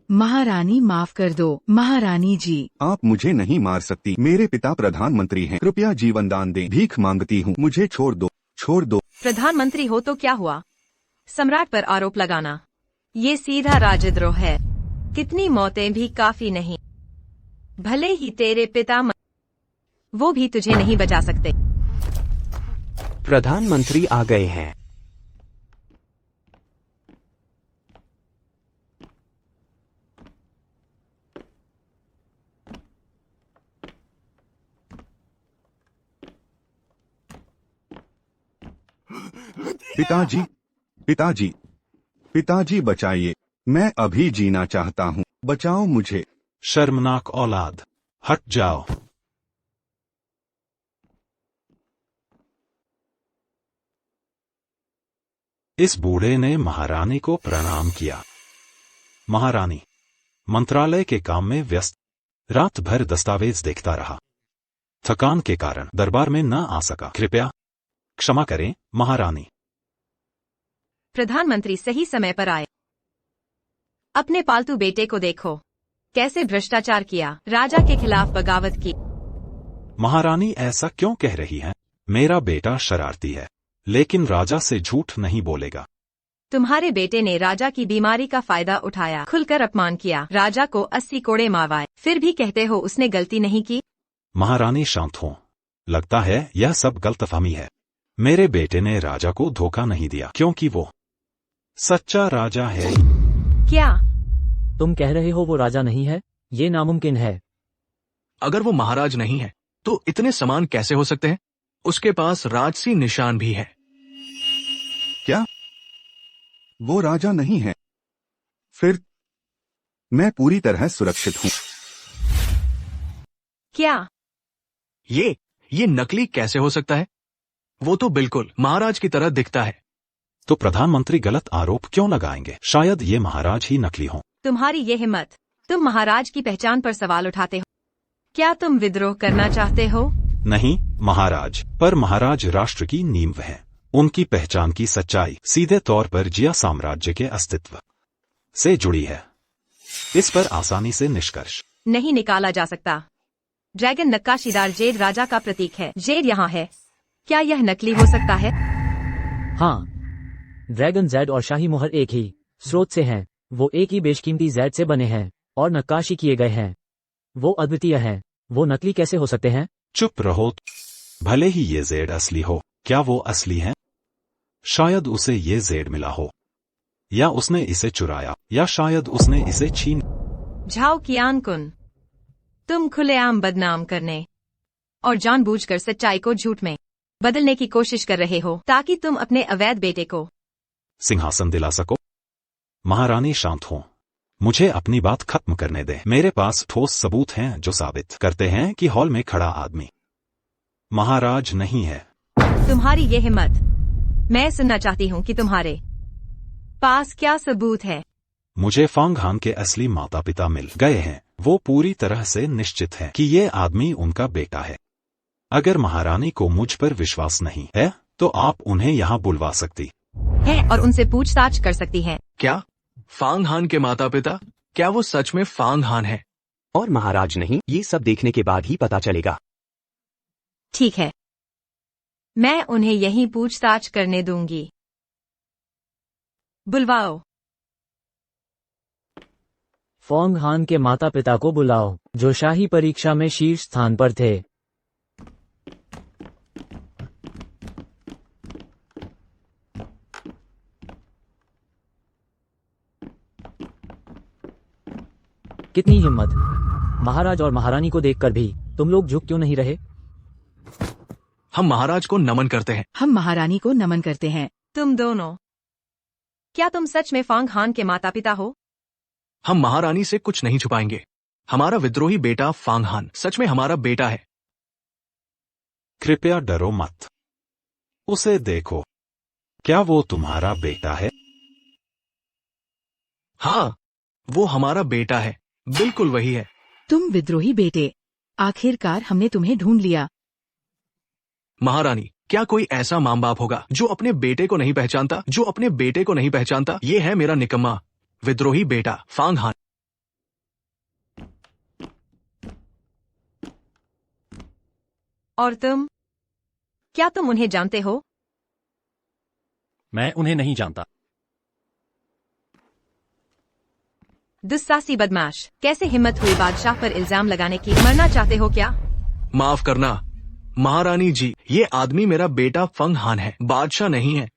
महारानी माफ कर दो। महारानी जी। आप मुझे नहीं मार सकती। मेरे पिता प्रधानमंत्री हैं। कृपया जीवन दान दें। भीख मांगती हूँ, मुझे छोड़ दो, छोड़ दो। प्रधानमंत्री हो तो क्या हुआ? सम्राट पर आरोप लगाना ये सीधा राजद्रोह है। कितनी मौतें भी काफी नहीं। भले ही तेरे पिता वो भी तुझे नहीं बचा सकते। प्रधानमंत्री आ गए हैं। पिताजी, पिताजी, पिताजी बचाइए। मैं अभी जीना चाहता हूँ, बचाओ मुझे। शर्मनाक औलाद, हट जाओ। इस बूढ़े ने महारानी को प्रणाम किया। महारानी मंत्रालय के काम में व्यस्त, रात भर दस्तावेज देखता रहा। थकान के कारण दरबार में न आ सका। कृपया क्षमा करें महारानी। प्रधानमंत्री सही समय पर आए। अपने पालतू बेटे को देखो, कैसे भ्रष्टाचार किया, राजा के खिलाफ बगावत की। महारानी ऐसा क्यों कह रही हैं? मेरा बेटा शरारती है, लेकिन राजा से झूठ नहीं बोलेगा। तुम्हारे बेटे ने राजा की बीमारी का फायदा उठाया, खुलकर अपमान किया, राजा को 80 कोड़े मारवाए, फिर भी कहते हो उसने गलती नहीं की। महारानी शांत हो। लगता है यह सब गलतफहमी है। मेरे बेटे ने राजा को धोखा नहीं दिया, क्योंकि वो सच्चा राजा है। क्या तुम कह रहे हो वो राजा नहीं है? ये नामुमकिन है। अगर वो महाराज नहीं है तो इतने समान कैसे हो सकते हैं? उसके पास राजसी निशान भी है। क्या वो राजा नहीं है? फिर मैं पूरी तरह सुरक्षित हूँ। क्या ये नकली कैसे हो सकता है? वो तो बिल्कुल महाराज की तरह दिखता है। तो प्रधानमंत्री गलत आरोप क्यों लगाएंगे? शायद ये महाराज ही नकली हों। तुम्हारी ये हिम्मत, तुम महाराज की पहचान पर सवाल उठाते हो। क्या तुम विद्रोह करना चाहते हो? नहीं महाराज, पर महाराज राष्ट्र की नींव है। उनकी पहचान की सच्चाई सीधे तौर पर जिया साम्राज्य के अस्तित्व से जुड़ी है। इस पर आसानी से निष्कर्ष नहीं निकाला जा सकता। ड्रैगन नक्काशीदार जेड राजा का प्रतीक है। जेड यहाँ है। क्या यह नकली हो सकता है? हाँ, ड्रैगन जेड और शाही मोहर एक ही स्रोत से हैं। वो एक ही बेशकीमती जेड से बने हैं और नक्काशी किए गए हैं। वो अद्वितीय हैं। वो नकली कैसे हो सकते हैं? चुप रहो। भले ही ये जेड असली हो, क्या वो असली हैं? शायद उसे ये जेड मिला हो, या उसने इसे चुराया, या शायद उसने इसे छीन। झाओ कियानकुन, तुम खुलेआम बदनाम करने और जानबूझकर सच्चाई को झूठ में बदलने की कोशिश कर रहे हो ताकि तुम अपने अवैध बेटे को सिंहासन दिला सको। महारानी शांत हो, मुझे अपनी बात खत्म करने दे। मेरे पास ठोस सबूत हैं जो साबित करते हैं कि हॉल में खड़ा आदमी महाराज नहीं है। तुम्हारी ये हिम्मत। मैं सुनना चाहती हूँ कि तुम्हारे पास क्या सबूत है। मुझे फांग हान के असली माता पिता मिल गए हैं। वो पूरी तरह से निश्चित है कि ये आदमी उनका बेटा है। अगर महारानी को मुझ पर विश्वास नहीं है तो आप उन्हें यहाँ बुलवा सकती है और उनसे पूछताछ कर सकती हैं। क्या फांग हान के माता पिता? क्या वो सच में फांग हान है? और महाराज नहीं, ये सब देखने के बाद ही पता चलेगा। ठीक है, मैं उन्हें यहीं पूछताछ करने दूंगी। बुलवाओ। फोंग हान के माता पिता को बुलाओ, जो शाही परीक्षा में शीर्ष स्थान पर थे। कितनी हिम्मत! महाराज और महारानी को देखकर भी तुम लोग झुक क्यों नहीं रहे? हम महाराज को नमन करते हैं। हम महारानी को नमन करते हैं। तुम दोनों, क्या तुम सच में फांग हान के माता पिता हो? हम महारानी से कुछ नहीं छुपाएंगे। हमारा विद्रोही बेटा फांग हान सच में हमारा बेटा है। कृपया डरो मत, उसे देखो। क्या वो तुम्हारा बेटा है? हाँ, वो हमारा बेटा है, बिल्कुल वही है। तुम विद्रोही बेटे, आखिरकार हमने तुम्हें ढूंढ लिया। महारानी, क्या कोई ऐसा माँ बाप होगा जो अपने बेटे को नहीं पहचानता? जो अपने बेटे को नहीं पहचानता? ये है मेरा निकम्मा विद्रोही बेटा फांग हान। और तुम, क्या तुम उन्हें जानते हो? मैं उन्हें नहीं जानता। दुस्साहसी बदमाश, कैसे हिम्मत हुई बादशाह पर इल्जाम लगाने की? मरना चाहते हो क्या? माफ करना महारानी जी, ये आदमी मेरा बेटा फंग हान है, बादशाह नहीं है।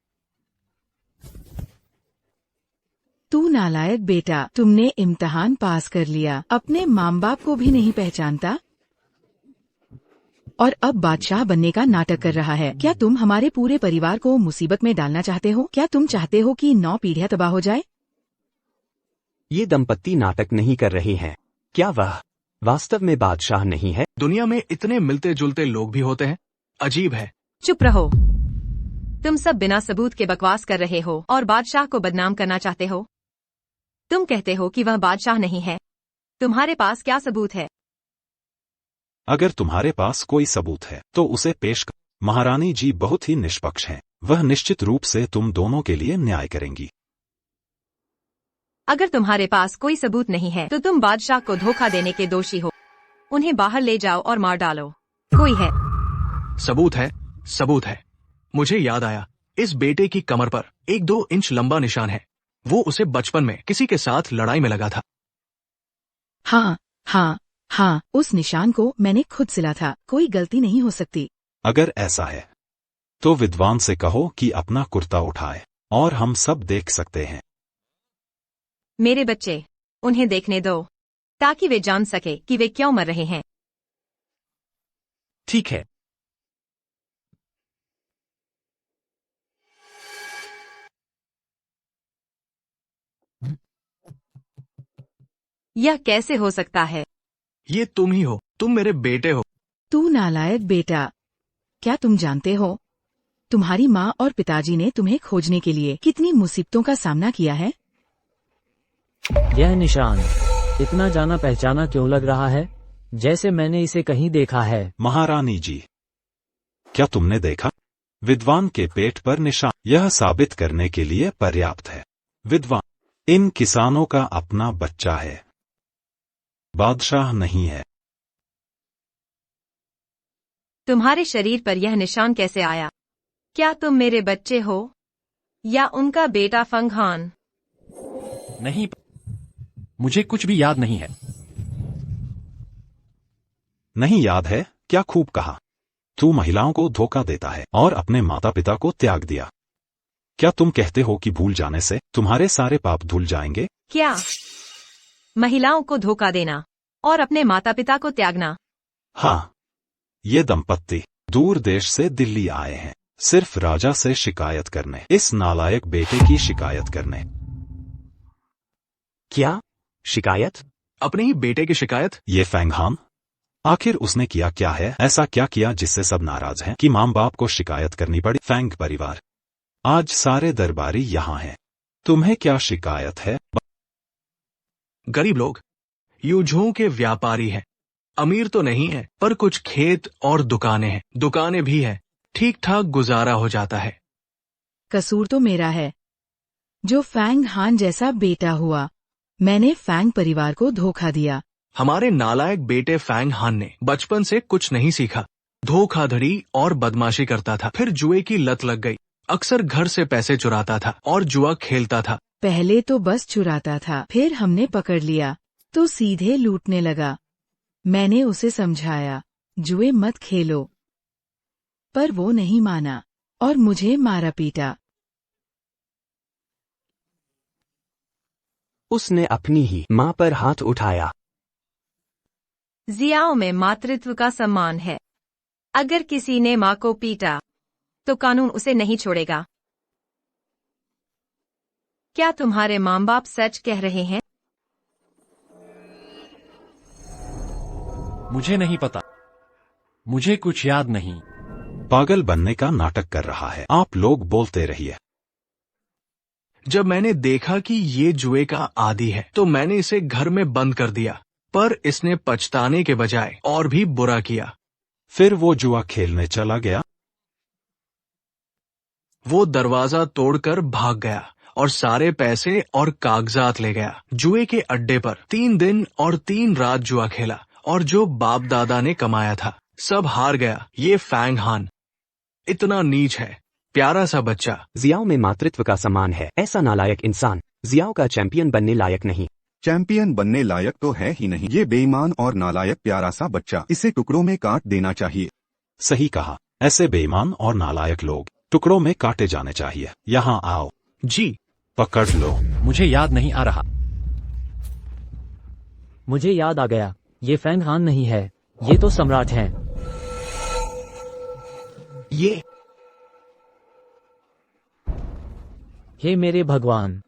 तू नालायक बेटा, तुमने इम्तिहान पास कर लिया, अपने माँ बाप को भी नहीं पहचानता और अब बादशाह बनने का नाटक कर रहा है। क्या तुम हमारे पूरे परिवार को मुसीबत में डालना चाहते हो? क्या तुम चाहते हो कि 9 पीढ़ियां तबाह हो जाए? ये दंपत्ति नाटक नहीं कर रहे हैं। क्या वह वास्तव में बादशाह नहीं है? दुनिया में इतने मिलते जुलते लोग भी होते हैं, अजीब है। चुप रहो, तुम सब बिना सबूत के बकवास कर रहे हो और बादशाह को बदनाम करना चाहते हो। तुम कहते हो कि वह बादशाह नहीं है। तुम्हारे पास क्या सबूत है? अगर तुम्हारे पास कोई सबूत है तो उसे पेश कर। महारानी जी बहुत ही निष्पक्ष हैं, वह निश्चित रूप से तुम दोनों के लिए न्याय करेंगी। अगर तुम्हारे पास कोई सबूत नहीं है तो तुम बादशाह को धोखा देने के दोषी हो। उन्हें बाहर ले जाओ और मार डालो। कोई है? सबूत है, सबूत है। मुझे याद आया, इस बेटे की कमर पर 1-2 इंच लंबा निशान है। वो उसे बचपन में किसी के साथ लड़ाई में लगा था। हाँ हाँ हाँ, उस निशान को मैंने खुद सिला था। कोई गलती नहीं हो सकती। अगर ऐसा है तो विद्वान से कहो कि अपना कुर्ता उठाए और हम सब देख सकते हैं। मेरे बच्चे, उन्हें देखने दो ताकि वे जान सके कि वे क्यों मर रहे हैं। ठीक है। यह कैसे हो सकता है? ये तुम ही हो, तुम मेरे बेटे हो। तू नालायक बेटा, क्या तुम जानते हो तुम्हारी माँ और पिताजी ने तुम्हें खोजने के लिए कितनी मुसीबतों का सामना किया है? यह निशान इतना जाना पहचाना क्यों लग रहा है, जैसे मैंने इसे कहीं देखा है। महारानी जी, क्या तुमने देखा? विद्वान के पेट पर निशान। यह साबित करने के लिए पर्याप्त है। विद्वान, इन किसानों का अपना बच्चा है, बादशाह नहीं है। तुम्हारे शरीर पर यह निशान कैसे आया? क्या तुम मेरे बच्चे हो या उनका बेटा फंग हान? नहीं, मुझे कुछ भी याद नहीं है। नहीं याद है? क्या खूब कहा। तू महिलाओं को धोखा देता है और अपने माता पिता को त्याग दिया। क्या तुम कहते हो कि भूल जाने से तुम्हारे सारे पाप धुल जाएंगे? क्या? महिलाओं को धोखा देना और अपने माता पिता को त्यागना। हाँ, ये दंपत्ति दूर देश से दिल्ली आए हैं सिर्फ राजा से शिकायत करने, इस नालायक बेटे की शिकायत करने। क्या शिकायत? अपने ही बेटे की शिकायत? ये फैंग हान, आखिर उसने किया क्या है? ऐसा क्या किया जिससे सब नाराज हैं कि माँ बाप को शिकायत करनी पड़ी? फैंग परिवार, आज सारे दरबारी यहाँ हैं, तुम्हें क्या शिकायत है? गरीब लोग यूझों के व्यापारी हैं, अमीर तो नहीं है पर कुछ खेत और दुकानें हैं, दुकानें भी हैं, ठीक ठाक गुजारा हो जाता है। कसूर तो मेरा है जो फैंग हान जैसा बेटा हुआ। मैंने फैंग परिवार को धोखा दिया। हमारे नालायक बेटे फैंग हान ने बचपन से कुछ नहीं सीखा, धोखाधड़ी और बदमाशी करता था, फिर जुए की लत लग गई, अक्सर घर से पैसे चुराता था और जुआ खेलता था। पहले तो बस चुराता था, फिर हमने पकड़ लिया तो सीधे लूटने लगा। मैंने उसे समझाया जुए मत खेलो, पर वो नहीं माना और मुझे मारा पीटा। उसने अपनी ही माँ पर हाथ उठाया। जियाओं में मातृत्व का सम्मान है। अगर किसी ने माँ को पीटा तो कानून उसे नहीं छोड़ेगा। क्या तुम्हारे माँ बाप सच कह रहे हैं? मुझे नहीं पता, मुझे कुछ याद नहीं। पागल बनने का नाटक कर रहा है, आप लोग बोलते रहिए। जब मैंने देखा कि ये जुए का आदी है तो मैंने इसे घर में बंद कर दिया, पर इसने पछताने के बजाय और भी बुरा किया। फिर वो जुआ खेलने चला गया। वो दरवाजा तोड़कर भाग गया और सारे पैसे और कागजात ले गया। जुए के अड्डे पर 3 दिन और 3 रात जुआ खेला और जो बाप दादा ने कमाया था सब हार गया। ये फैंग हान इतना नीच है, प्यारा सा बच्चा। जियाओं में मातृत्व का सम्मान है, ऐसा नालायक इंसान जियाओं का चैंपियन बनने लायक नहीं। चैंपियन बनने लायक तो है ही नहीं, ये बेईमान और नालायक प्यारा सा बच्चा, इसे टुकड़ों में काट देना चाहिए। सही कहा, ऐसे बेईमान और नालायक लोग टुकड़ों में काटे जाने चाहिए। यहाँ आओ। जी। पकड़ लो। मुझे याद नहीं आ रहा। मुझे याद आ गया, ये फैंग हान नहीं है, ये तो सम्राट हैं। ये हे मेरे भगवान,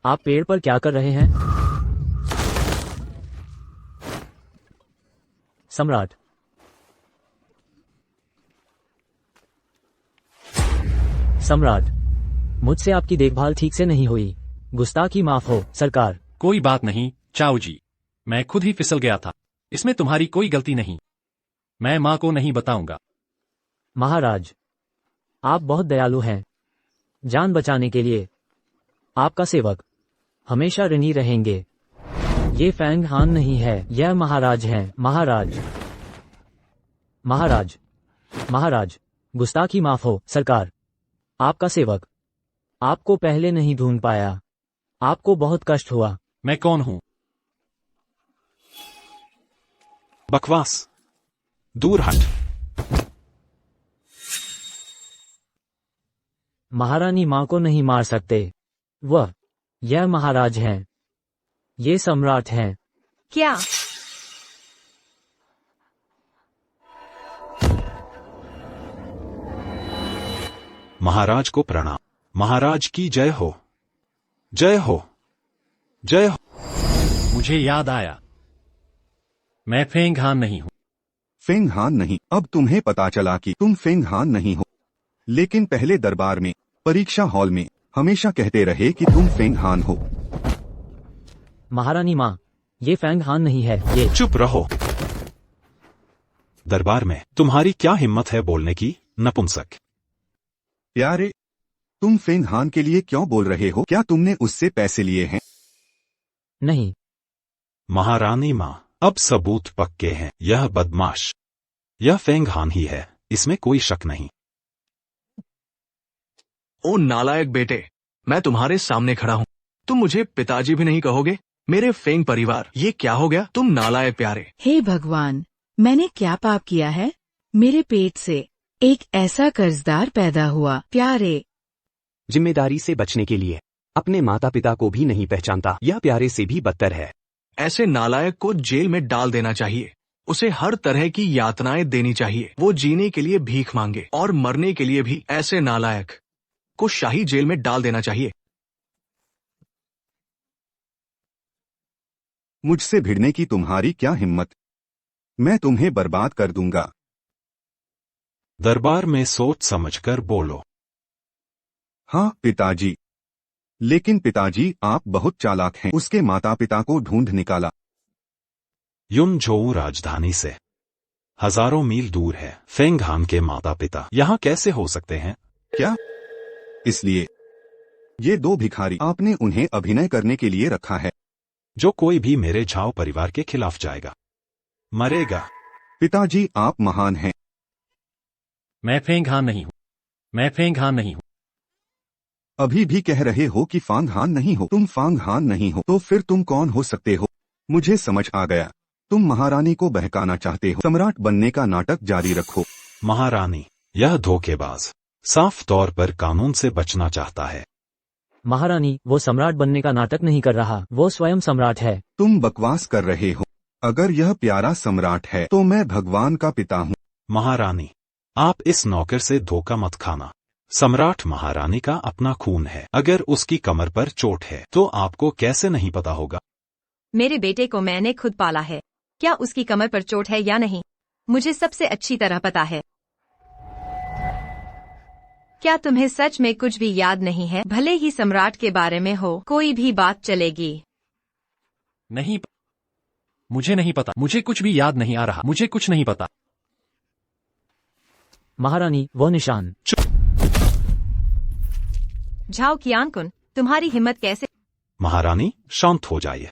आप पेड़ पर क्या कर रहे हैं? सम्राट, सम्राट, मुझसे आपकी देखभाल ठीक से नहीं हुई, गुस्ताखी माफ हो सरकार। कोई बात नहीं चाऊ जी, मैं खुद ही फिसल गया था, इसमें तुम्हारी कोई गलती नहीं। मैं माँ को नहीं बताऊंगा। महाराज, आप बहुत दयालु हैं। जान बचाने के लिए आपका सेवक हमेशा ऋणी रहेंगे। ये फैंग हान नहीं है, यह महाराज हैं। महाराज, महाराज, महाराज, गुस्ताखी माफ हो सरकार। आपका सेवक आपको पहले नहीं ढूंढ पाया, आपको बहुत कष्ट हुआ। मैं कौन हूँ? बकवास, दूर हट। महारानी माँ को नहीं मार सकते, यह महाराज हैं, ये सम्राट हैं। क्या? महाराज को प्रणाम। महाराज की जय हो, जय हो, जय हो। मुझे याद आया, मैं फेंग हान नहीं हूँ। फेंग हान नहीं, अब तुम्हें पता चला कि तुम फेंग हान नहीं हो, लेकिन पहले दरबार में, परीक्षा हॉल में हमेशा कहते रहे कि तुम फेंग हान हो। महारानी माँ, ये फैंग हान नहीं है, ये। चुप रहो। दरबार में तुम्हारी क्या हिम्मत है बोलने की, नपुंसक। प्यारे, तुम फेंग हान के लिए क्यों बोल रहे हो? क्या तुमने उससे पैसे लिए हैं? नहीं। महारानी माँ, अब सबूत पक्के हैं, यह बदमाश, यह फेंग हान ही है, इसमें कोई शक नहीं। ओ नालायक बेटे, मैं तुम्हारे सामने खड़ा हूँ, तुम मुझे पिताजी भी नहीं कहोगे? मेरे फेंग परिवार, ये क्या हो गया? तुम नालायक प्यारे। हे भगवान, मैंने क्या पाप किया है? मेरे पेट से एक ऐसा कर्जदार पैदा हुआ। प्यारे, जिम्मेदारी से बचने के लिए अपने माता पिता को भी नहीं पहचानता। यह प्यारे से भी बदतर है। ऐसे नालायक को जेल में डाल देना चाहिए। उसे हर तरह की यातनाएं देनी चाहिए। वो जीने के लिए भीख मांगे और मरने के लिए भी। ऐसे नालायक को शाही जेल में डाल देना चाहिए। मुझसे भिड़ने की तुम्हारी क्या हिम्मत? मैं तुम्हें बर्बाद कर दूंगा। दरबार में सोच समझकर बोलो। हाँ पिताजी। लेकिन पिताजी आप बहुत चालाक हैं। उसके माता पिता को ढूंढ निकाला। युनझोउ राजधानी से हजारों मील दूर है। फेंग हान के माता पिता यहाँ कैसे हो सकते हैं? क्या? इसलिए ये दो भिखारी, आपने उन्हें अभिनय करने के लिए रखा है। जो कोई भी मेरे झाओ परिवार के खिलाफ जाएगा मरेगा। पिताजी आप महान हैं। मैं फेंग हान नहीं हूँ। मैं फेंग हान नहीं हूँ। अभी भी कह रहे हो कि फांग हान नहीं हो। तुम फांग हान नहीं हो तो फिर तुम कौन हो सकते हो? मुझे समझ आ गया। तुम महारानी को बहकाना चाहते हो। सम्राट बनने का नाटक जारी रखो। महारानी, यह धोखेबाज साफ तौर पर कानून से बचना चाहता है। महारानी, वो सम्राट बनने का नाटक नहीं कर रहा, वो स्वयं सम्राट है। तुम बकवास कर रहे हो। अगर यह प्यारा सम्राट है तो मैं भगवान का पिता हूँ। महारानी, आप इस नौकर से धोखा मत खाना। सम्राट महारानी का अपना खून है। अगर उसकी कमर पर चोट है तो आपको कैसे नहीं पता होगा? मेरे बेटे को मैंने खुद पाला है। क्या उसकी कमर पर चोट है या नहीं, मुझे सबसे अच्छी तरह पता है। क्या तुम्हें सच में कुछ भी याद नहीं है? भले ही सम्राट के बारे में हो, कोई भी बात चलेगी। नहीं, मुझे नहीं पता। मुझे कुछ भी याद नहीं आ रहा। मुझे कुछ नहीं पता। महारानी, वो निशान। झाओ कियानकुन, तुम्हारी हिम्मत कैसे? महारानी, शांत हो जाइए।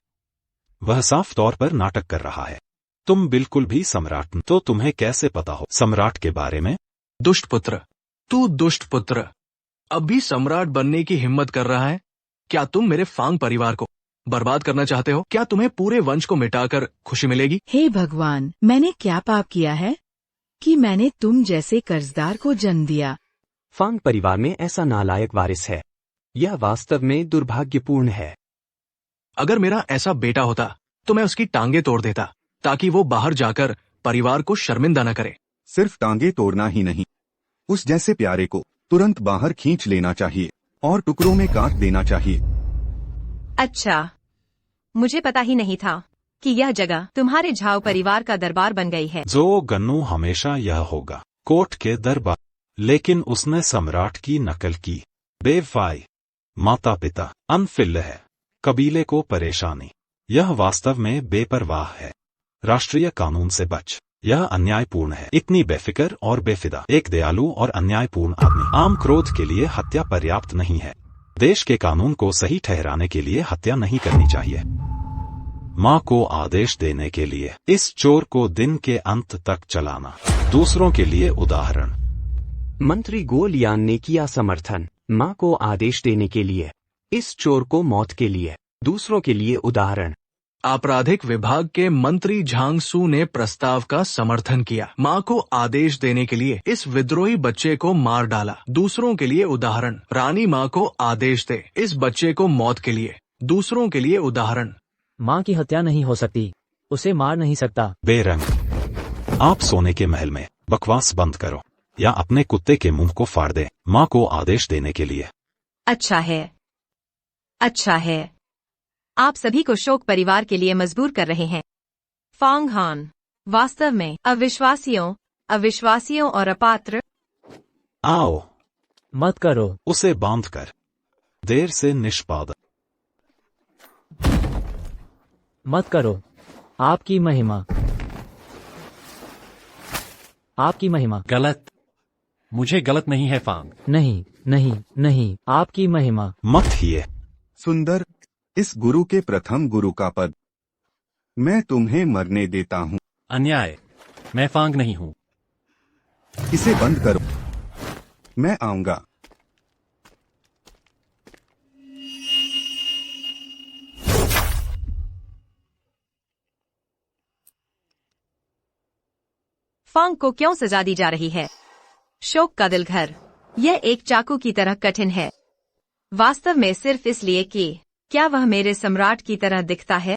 वह साफ तौर पर नाटक कर रहा है। तुम बिल्कुल भी सम्राट तो तुम्हें कैसे पता हो सम्राट के बारे में? दुष्ट पुत्र, तू दुष्ट पुत्र, अब भी सम्राट बनने की हिम्मत कर रहा है। क्या तुम मेरे फांग परिवार को बर्बाद करना चाहते हो? क्या तुम्हें पूरे वंश को मिटाकर खुशी मिलेगी? हे भगवान, मैंने क्या पाप किया है कि मैंने तुम जैसे कर्जदार को जन्म दिया? फांग परिवार में ऐसा नालायक वारिस है। यह वास्तव में दुर्भाग्यपूर्ण है। अगर मेरा ऐसा बेटा होता तो मैं उसकी टांगे तोड़ देता ताकि वो बाहर जाकर परिवार को शर्मिंदा न करे। सिर्फ टांगे तोड़ना ही नहीं, उस जैसे प्यारे को तुरंत बाहर खींच लेना चाहिए और टुकड़ों में काट देना चाहिए। अच्छा, मुझे पता ही नहीं था कि यह जगह तुम्हारे झाओ परिवार का दरबार बन गई है। जो गन्नू हमेशा यह होगा, कोर्ट के दरबार। लेकिन उसने सम्राट की नकल की। बेवफाई, माता पिता, अनफिल्ल है, कबीले को परेशानी। यह वास्तव में बेपरवाह है। राष्ट्रीय कानून से बच। यह अन्यायपूर्ण है। इतनी बेफिक्र और बेफिदा एक दयालु और अन्यायपूर्ण आदमी। आम क्रोध के लिए हत्या पर्याप्त नहीं है। देश के कानून को सही ठहराने के लिए हत्या नहीं करनी चाहिए। माँ को आदेश देने के लिए इस चोर को दिन के अंत तक चलाना। दूसरों के लिए उदाहरण। मंत्री गो लियान ने किया समर्थन। माँ को आदेश देने के लिए, इस चोर को मौत के लिए, दूसरों के लिए उदाहरण। आपराधिक विभाग के मंत्री झांग सू ने प्रस्ताव का समर्थन किया। माँ को आदेश देने के लिए इस विद्रोही बच्चे को मार डाला। दूसरों के लिए उदाहरण। रानी माँ को आदेश दे इस बच्चे को मौत के लिए, दूसरों के लिए उदाहरण। माँ की हत्या नहीं हो सकती, उसे मार नहीं सकता। बेरंग, आप सोने के महल में बकवास बंद करो या अपने कुत्ते के मुंह को फाड़ दे माँ को आदेश देने के लिए। अच्छा है, अच्छा है। आप सभी को शोक परिवार के लिए मजबूर कर रहे हैं। फांग हान वास्तव में अविश्वासियों और अपात्र। आओ, मत करो। उसे बांध कर देर से निष्पादन। मत करो। आपकी महिमा, आपकी महिमा। गलत। मुझे गलत नहीं है फांग। नहीं नहीं नहीं, आपकी महिमा। मत हिए। सुंदर, इस गुरु के प्रथम गुरु का पद मैं तुम्हें मरने देता हूँ। अन्याय। मैं फांग नहीं हूँ। इसे बंद करो, मैं आऊंगा। फांग को क्यों सजा दी जा रही है? शोक का दिल घर। यह एक चाकू की तरह कठिन है। वास्तव में सिर्फ इसलिए कि क्या वह मेरे सम्राट की तरह दिखता है?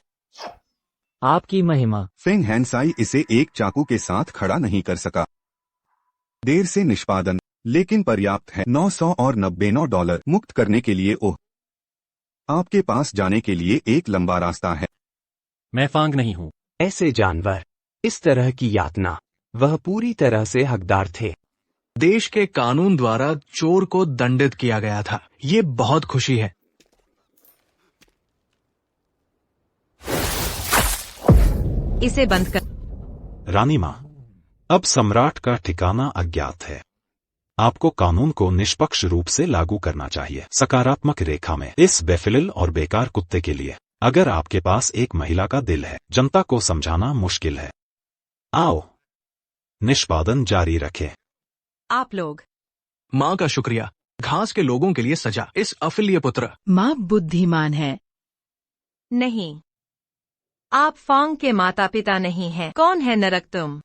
आपकी महिमा। फेंग हैंसाई इसे एक चाकू के साथ खड़ा नहीं कर सका। देर से निष्पादन, लेकिन पर्याप्त है। $999 मुक्त करने के लिए। ओह, आपके पास जाने के लिए एक लंबा रास्ता है। मैं फांग नहीं हूँ। ऐसे जानवर, इस तरह की यातना, वह पूरी तरह से हकदार थे। देश के कानून द्वारा चोर को दंडित किया गया था। ये बहुत खुशी है। इसे बंद कर। रानी माँ, अब सम्राट का ठिकाना अज्ञात है। आपको कानून को निष्पक्ष रूप से लागू करना चाहिए। सकारात्मक रेखा में इस बेफिलिल और बेकार कुत्ते के लिए, अगर आपके पास एक महिला का दिल है, जनता को समझाना मुश्किल है। आओ, निष्पादन जारी रखें। आप लोग। माँ का शुक्रिया। घास के लोगों के लिए सजा। इस अफिल्य पुत्र। माँ बुद्धिमान है। नहीं, आप फांग के माता पिता नहीं हैं। कौन है नरक तुम?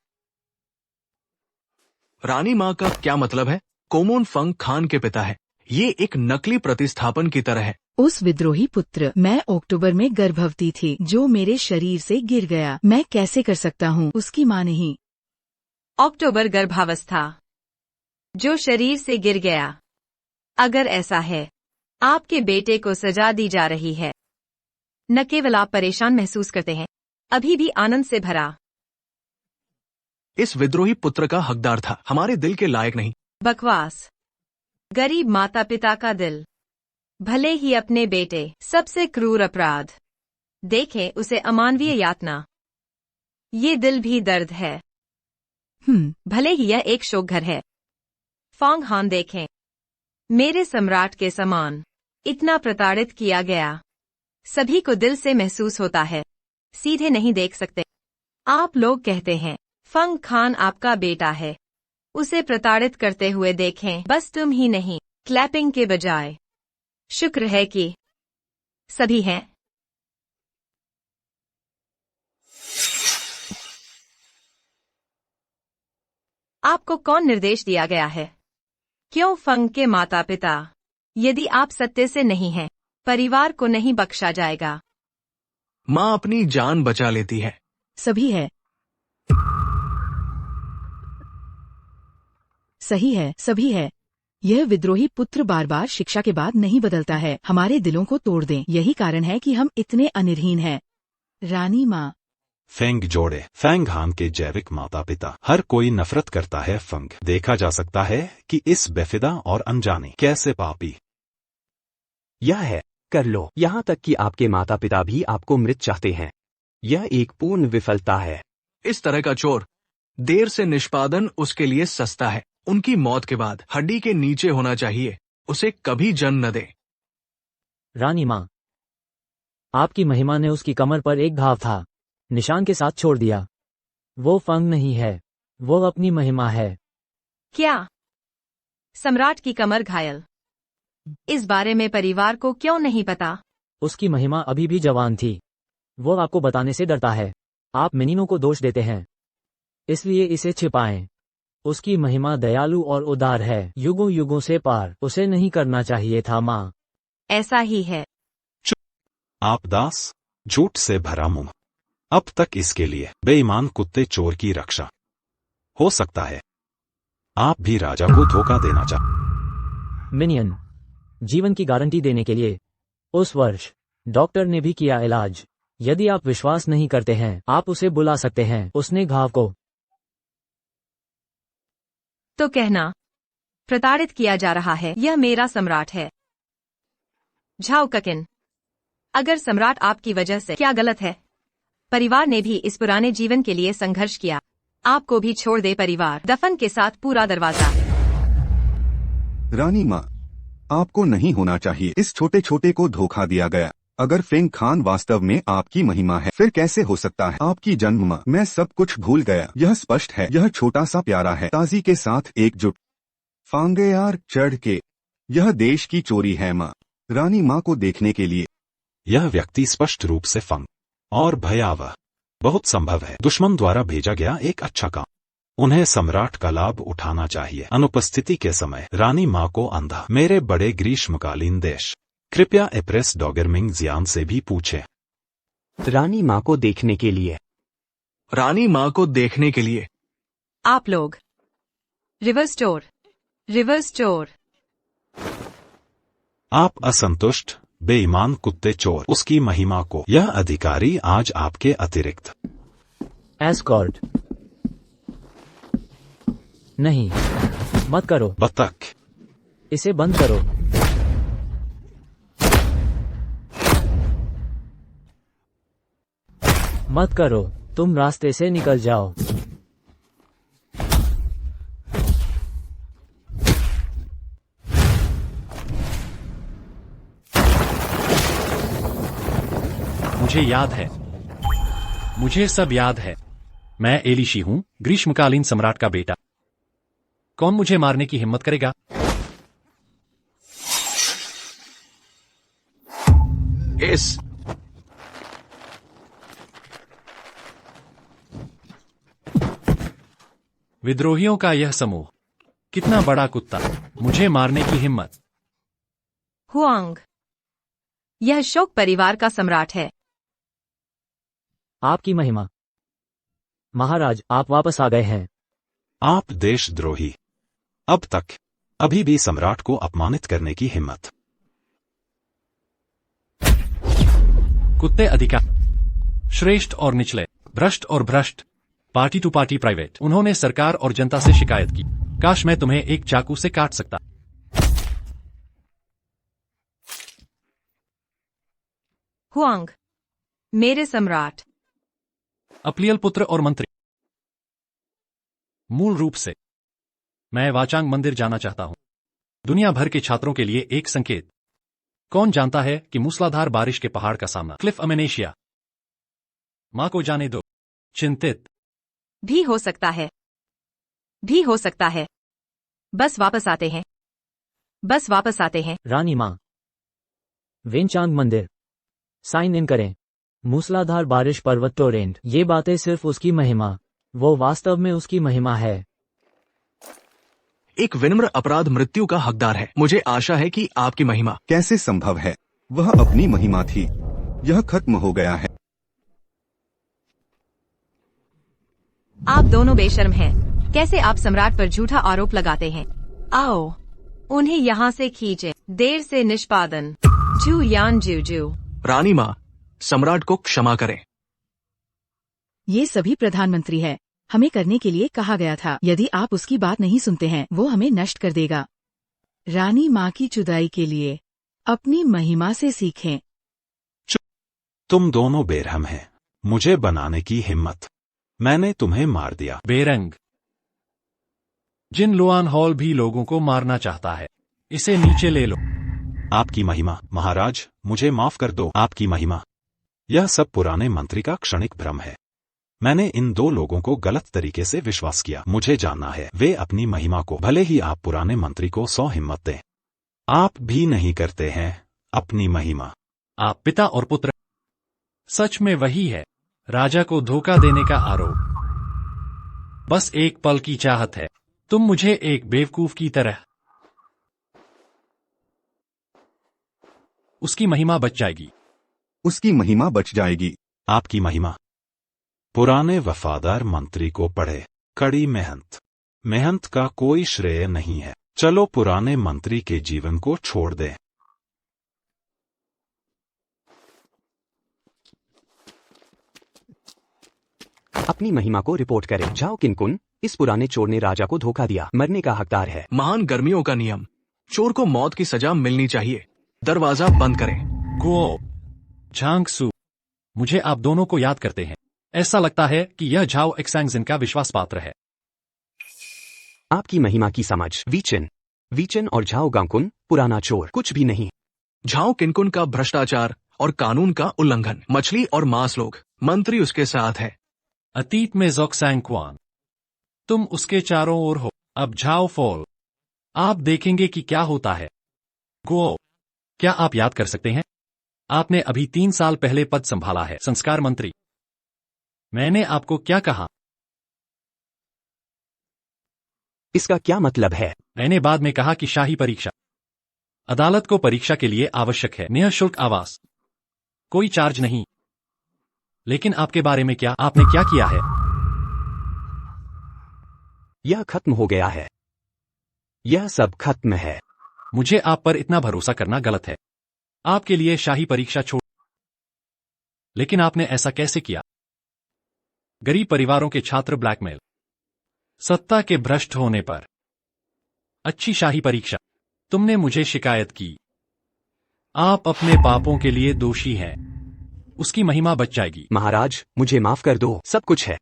रानी माँ का क्या मतलब है? कोमोन फंग खान के पिता है। ये एक नकली प्रतिस्थापन की तरह है। उस विद्रोही पुत्र। मैं अक्टूबर में गर्भवती थी, जो मेरे शरीर से गिर गया। मैं कैसे कर सकता हूँ? उसकी माँ नहीं। अक्टूबर गर्भावस्था जो शरीर से गिर गया। अगर ऐसा है, आपके बेटे को सजा दी जा रही है। न केवल आप परेशान महसूस करते हैं, अभी भी आनंद से भरा। इस विद्रोही पुत्र का हकदार था, हमारे दिल के लायक नहीं। बकवास। गरीब माता पिता का दिल, भले ही अपने बेटे। सबसे क्रूर अपराध। देखें उसे अमानवीय यातना। ये दिल भी दर्द है। भले ही यह एक शोक घर है। फांग हान देखें, मेरे सम्राट के समान इतना प्रताड़ित किया गया। सभी को दिल से महसूस होता है, सीधे नहीं देख सकते। आप लोग कहते हैं फंग खान आपका बेटा है। उसे प्रताड़ित करते हुए देखें। बस तुम ही नहीं, क्लैपिंग के बजाय। शुक्र है कि सभी हैं। आपको कौन निर्देश दिया गया है? क्यों फंग के माता पिता? यदि आप सत्य से नहीं हैं, परिवार को नहीं बख्शा जाएगा। माँ अपनी जान बचा लेती है। सभी है। सही है, सभी है। यह विद्रोही पुत्र बार बार शिक्षा के बाद नहीं बदलता है। हमारे दिलों को तोड़ दें। यही कारण है कि हम इतने अनिर्हीन हैं। रानी माँ। फेंग जोड़े। फेंग हान के जैविक माता पिता। हर कोई नफरत करता है फंग। देखा जा सकता है कि इस बेफिदा और अनजाने कैसे पापी। यह है, कर लो। यहाँ तक कि आपके माता पिता भी आपको मृत चाहते हैं। यह एक पूर्ण विफलता है। इस तरह का चोर, देर से निष्पादन उसके लिए सस्ता है। उनकी मौत के बाद हड्डी के नीचे होना चाहिए। उसे कभी जन्म न दे। रानी माँ, आपकी महिमा ने उसकी कमर पर एक घाव था, निशान के साथ छोड़ दिया। वो फंग नहीं है, वो अपनी महिमा है। क्या? सम्राट की कमर घायल? इस बारे में परिवार को क्यों नहीं पता? उसकी महिमा अभी भी जवान थी। वो आपको बताने से डरता है। आप मिनीनों को दोष देते हैं, इसलिए इसे छिपाएं। उसकी महिमा दयालु और उदार है, युगों युगों से पार। उसे नहीं करना चाहिए था माँ। ऐसा ही है। आप दास, झूठ से भरा मुंह। अब तक इसके लिए बेईमान कुत्ते चोर की रक्षा। हो सकता है आप भी राजा को धोखा देना चाहते। मिनियन, जीवन की गारंटी देने के लिए उस वर्ष डॉक्टर ने भी किया इलाज। यदि आप विश्वास नहीं करते हैं, आप उसे बुला सकते हैं। उसने घाव को तो कहना प्रताड़ित किया जा रहा है। यह मेरा सम्राट है। झाओ ककिन, अगर सम्राट आपकी वजह से, क्या गलत है? परिवार ने भी इस पुराने जीवन के लिए संघर्ष किया। आपको भी छोड़ दे परिवार। दफन के साथ पूरा दरवाजा। रानी माँ, आपको नहीं होना चाहिए। इस छोटे छोटे को धोखा दिया गया। अगर फेंग खान वास्तव में आपकी महिमा है, फिर कैसे हो सकता है आपकी जन्म माँ? मैं सब कुछ भूल गया। यह स्पष्ट है, यह छोटा सा प्यारा है, ताजी के साथ एकजुट। फांगेयार चढ़ के, यह देश की चोरी है माँ। रानी माँ को देखने के लिए। यह व्यक्ति स्पष्ट रूप से फंग और भयावह, बहुत संभव है दुश्मन द्वारा भेजा गया एक अच्छा काम। उन्हें सम्राट का लाभ उठाना चाहिए। अनुपस्थिति के समय रानी माँ को अंधा। मेरे बड़े ग्रीष्मकालीन देश। कृपया एप्रेस डॉगरमिंग जियान से भी पूछें। रानी माँ को देखने के लिए। रानी माँ को देखने के लिए। आप लोग। River store. River store. आप असंतुष्ट बेईमान कुत्ते चोर उसकी महिमा को। यह अधिकारी आज आपके अतिरिक्त। एस्कॉर्ट। नहीं, मत करो। बतख। इसे बंद करो। मत करो, तुम रास्ते से निकल जाओ। मुझे याद है। मुझे सब याद है। मैं एलिशी हूं, ग्रीष्मकालीन सम्राट का बेटा। कौन मुझे मारने की हिम्मत करेगा? इस विद्रोहियों का यह समूह। कितना बड़ा कुत्ता, मुझे मारने की हिम्मत। हुआंग। यह शोक परिवार का सम्राट है। आपकी महिमा। महाराज, आप वापस आ गए हैं। आप देशद्रोही। अब तक अभी भी सम्राट को अपमानित करने की हिम्मत। कुत्ते अधिकार। श्रेष्ठ और निचले, भ्रष्ट और भ्रष्ट, पार्टी टू पार्टी प्राइवेट। उन्होंने सरकार और जनता से शिकायत की। काश मैं तुम्हें एक चाकू से काट सकता। हुआंग। मेरे सम्राट। अपलियल पुत्र और मंत्री। मूल रूप से मैं वाचांग मंदिर जाना चाहता हूं। दुनिया भर के छात्रों के लिए एक संकेत। कौन जानता है कि मूसलाधार बारिश के पहाड़ का सामना क्लिफ अमेनेशिया। मां को जाने दो। चिंतित भी हो सकता है। भी हो सकता है। बस वापस आते हैं। बस वापस आते हैं। रानी माँ। वेनचांग मंदिर। साइन इन करें। मूसलाधार बारिश, पर्वत, टोरेंट, ये बातें सिर्फ उसकी महिमा। वो वास्तव में उसकी महिमा है। एक विनम्र अपराध मृत्यु का हकदार है। मुझे आशा है कि आपकी महिमा। कैसे संभव है? वह अपनी महिमा थी। यह खत्म हो गया है। आप दोनों बेशर्म हैं। कैसे आप सम्राट पर झूठा आरोप लगाते हैं? आओ, उन्हें यहाँ से खींचे। देर से निष्पादन। जू यान जू जू। रानी माँ, सम्राट को क्षमा करें। ये सभी प्रधानमंत्री है। हमें करने के लिए कहा गया था। यदि आप उसकी बात नहीं सुनते हैं, वो हमें नष्ट कर देगा। रानी माँ की जुदाई के लिए अपनी महिमा से सीखें। तुम दोनों बेरहम हैं। मुझे बनाने की हिम्मत। मैंने तुम्हें मार दिया। बेरंग। जिन लुआन हॉल भी लोगों को मारना चाहता है। इसे नीचे ले लो। आपकी महिमा। महाराज, मुझे माफ कर दो। आपकी महिमा। यह सब पुराने मंत्री का क्षणिक भ्रम है। मैंने इन दो लोगों को गलत तरीके से विश्वास किया। मुझे जानना है वे अपनी महिमा को। भले ही आप पुराने मंत्री को 100 हिम्मत दें, आप भी नहीं करते हैं अपनी महिमा। आप पिता और पुत्र। सच में वही है। राजा को धोखा देने का आरोप। बस एक पल की चाहत है। तुम मुझे एक बेवकूफ की तरह। उसकी महिमा बच जाएगी। उसकी महिमा बच जाएगी। आपकी महिमा। पुराने वफादार मंत्री को पढ़े। कड़ी मेहनत। मेहनत का कोई श्रेय नहीं है। चलो पुराने मंत्री के जीवन को छोड़ दें। अपनी महिमा को रिपोर्ट करें। जाओ किनकुन, इस पुराने चोर ने राजा को धोखा दिया। मरने का हकदार है। महान गर्मियों का नियम। चोर को मौत की सजा मिलनी चाहिए। दरवाजा बंद करें। गुओ। झांग सू। मुझे आप दोनों को याद करते हैं। ऐसा लगता है कि यह झाओ एक्सैंगजिन का विश्वास पात्र है। आपकी महिमा की समझ। वीचन। वीचन और झाओ गांकुन पुराना चोर कुछ भी नहीं। झाओ किनकुन का भ्रष्टाचार और कानून का उल्लंघन। मछली और मांस लोग। मंत्री उसके साथ है। अतीत में ज़ोक्सैंग क्वान। तुम उसके चारों ओर हो। अब झाओ फॉल। आप देखेंगे कि क्या होता है। गुओ। क्या आप याद कर सकते हैं? आपने अभी 3 साल पहले पद संभाला है, संस्कार मंत्री। मैंने आपको क्या कहा? इसका क्या मतलब है? मैंने बाद में कहा कि शाही परीक्षा। अदालत को परीक्षा के लिए आवश्यक है निःशुल्क आवास, कोई चार्ज नहीं। लेकिन आपके बारे में क्या, आपने क्या किया है? यह खत्म हो गया है। यह सब खत्म है। मुझे आप पर इतना भरोसा करना गलत है। आपके लिए शाही परीक्षा छोड़, लेकिन आपने ऐसा कैसे किया? गरीब परिवारों के छात्र ब्लैकमेल, सत्ता के भ्रष्ट होने पर। अच्छी शाही परीक्षा, तुमने मुझे शिकायत की। आप अपने पापों के लिए दोषी हैं, उसकी महिमा बच जाएगी। महाराज, मुझे माफ कर दो, सब कुछ है।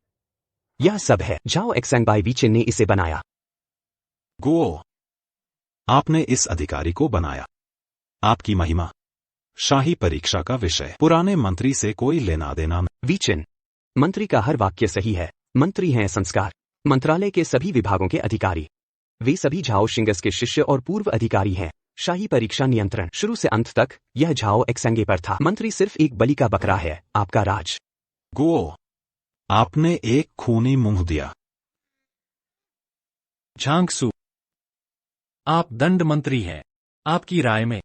यह सब है। जाओ एक्सैंग वीचिन ने इसे बनाया। गुओ, आपने इस अधिकारी को बनाया। आपकी महिमा। शाही परीक्षा का विषय पुराने मंत्री से कोई लेना देना नहीं। वीचिन, मंत्री का हर वाक्य सही है। मंत्री हैं संस्कार, मंत्रालय के सभी विभागों के अधिकारी। वे सभी झाओ शिंगस के शिष्य और पूर्व अधिकारी हैं। शाही परीक्षा नियंत्रण शुरू से अंत तक यह झाओ एक्सेंगे पर था। मंत्री सिर्फ एक बलि का बकरा है। आपका राज। गुओ, आपने एक खूनी मुंह दिया। झांगसू, आप दंड मंत्री हैं। आपकी राय में?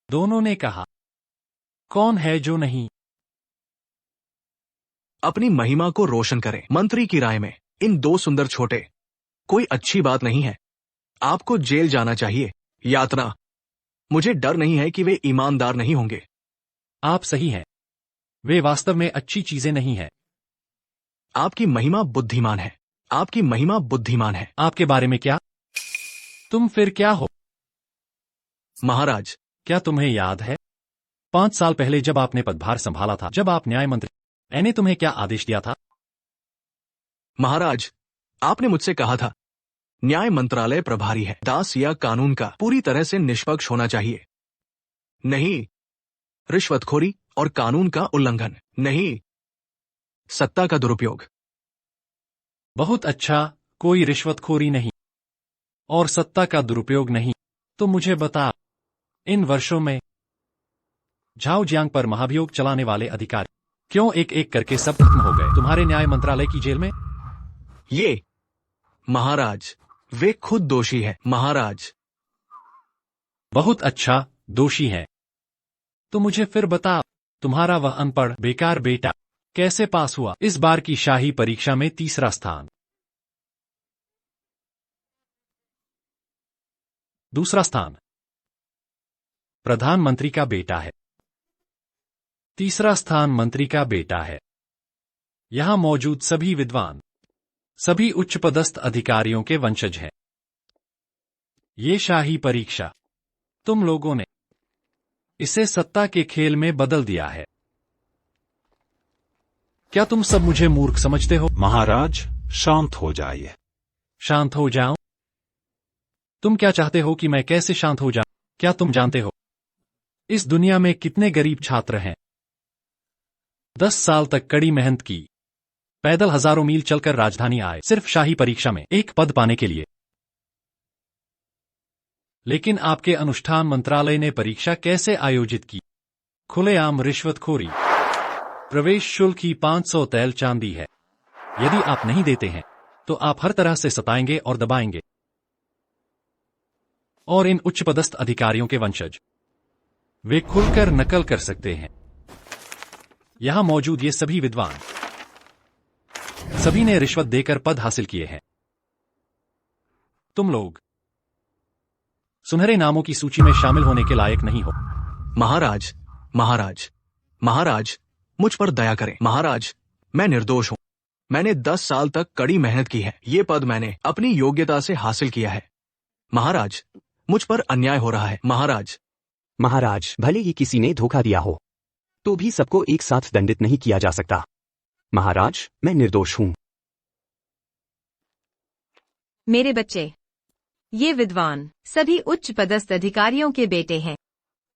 दोनों ने कहा। कौन है जो नहीं? अपनी महिमा को रोशन करें। मंत्री की राय में इन दो सुंदर छोटे कोई अच्छी बात नहीं है। आपको जेल जाना चाहिए। यातना। मुझे डर नहीं है कि वे ईमानदार नहीं होंगे। आप सही हैं, वे वास्तव में अच्छी चीजें नहीं हैं। आपकी महिमा बुद्धिमान है। आपकी महिमा बुद्धिमान है। आपके बारे में क्या? तुम फिर क्या हो? महाराज, क्या तुम्हें याद है 5 साल पहले जब आपने पदभार संभाला था, जब आप न्याय मंत्री, मैंने तुम्हें क्या आदेश दिया था? महाराज, आपने मुझसे कहा था न्याय मंत्रालय प्रभारी है। दास या कानून का पूरी तरह से निष्पक्ष होना चाहिए। नहीं रिश्वतखोरी और कानून का उल्लंघन, नहीं सत्ता का दुरुपयोग। बहुत अच्छा, कोई रिश्वतखोरी नहीं और सत्ता का दुरुपयोग नहीं। तो मुझे बता, इन वर्षों में झाओ जियांग पर महाभियोग चलाने वाले अधिकारी क्यों एक एक करके सब खत्म हो गए तुम्हारे न्याय मंत्रालय की जेल में? ये महाराज, वे खुद दोषी है। महाराज। बहुत अच्छा, दोषी हैं। तो मुझे फिर बता, तुम्हारा वह अनपढ़ बेकार बेटा कैसे पास हुआ इस बार की शाही परीक्षा में 3रा स्थान? 2रा स्थान प्रधानमंत्री का बेटा है। 3रा स्थान मंत्री का बेटा है। यहां मौजूद सभी विद्वान, सभी उच्च पदस्थ अधिकारियों के वंशज हैं। ये शाही परीक्षा, तुम लोगों ने इसे सत्ता के खेल में बदल दिया है। क्या तुम सब मुझे मूर्ख समझते हो? महाराज, शांत हो जाइए। शांत हो जाऊं? तुम क्या चाहते हो कि मैं कैसे शांत हो जाऊं? क्या तुम जानते हो इस दुनिया में कितने गरीब छात्र हैं? 10 साल तक कड़ी मेहनत की, पैदल हजारों मील चलकर राजधानी आए सिर्फ शाही परीक्षा में एक पद पाने के लिए। लेकिन आपके अनुष्ठान मंत्रालय ने परीक्षा कैसे आयोजित की? खुलेआम रिश्वतखोरी। प्रवेश शुल्क ही 500 तैल चांदी है। यदि आप नहीं देते हैं तो आप हर तरह से सताएंगे और दबाएंगे। और इन उच्च पदस्थ अधिकारियों के वंशज, वे खुलकर नकल कर सकते हैं। यहां मौजूद ये सभी विद्वान, सभी ने रिश्वत देकर पद हासिल किए हैं। तुम लोग सुनहरे नामों की सूची में शामिल होने के लायक नहीं हो। महाराज, महाराज, महाराज, मुझ पर दया करें। महाराज, मैं निर्दोष हूं। मैंने 10 साल तक कड़ी मेहनत की है। ये पद मैंने अपनी योग्यता से हासिल किया है। महाराज, मुझ पर अन्याय हो रहा है। महाराज। महाराज, भले ही किसी ने धोखा दिया हो तो भी सबको एक साथ दंडित नहीं किया जा सकता। महाराज, मैं निर्दोष हूं। मेरे बच्चे, ये विद्वान सभी उच्च पदस्थ अधिकारियों के बेटे हैं।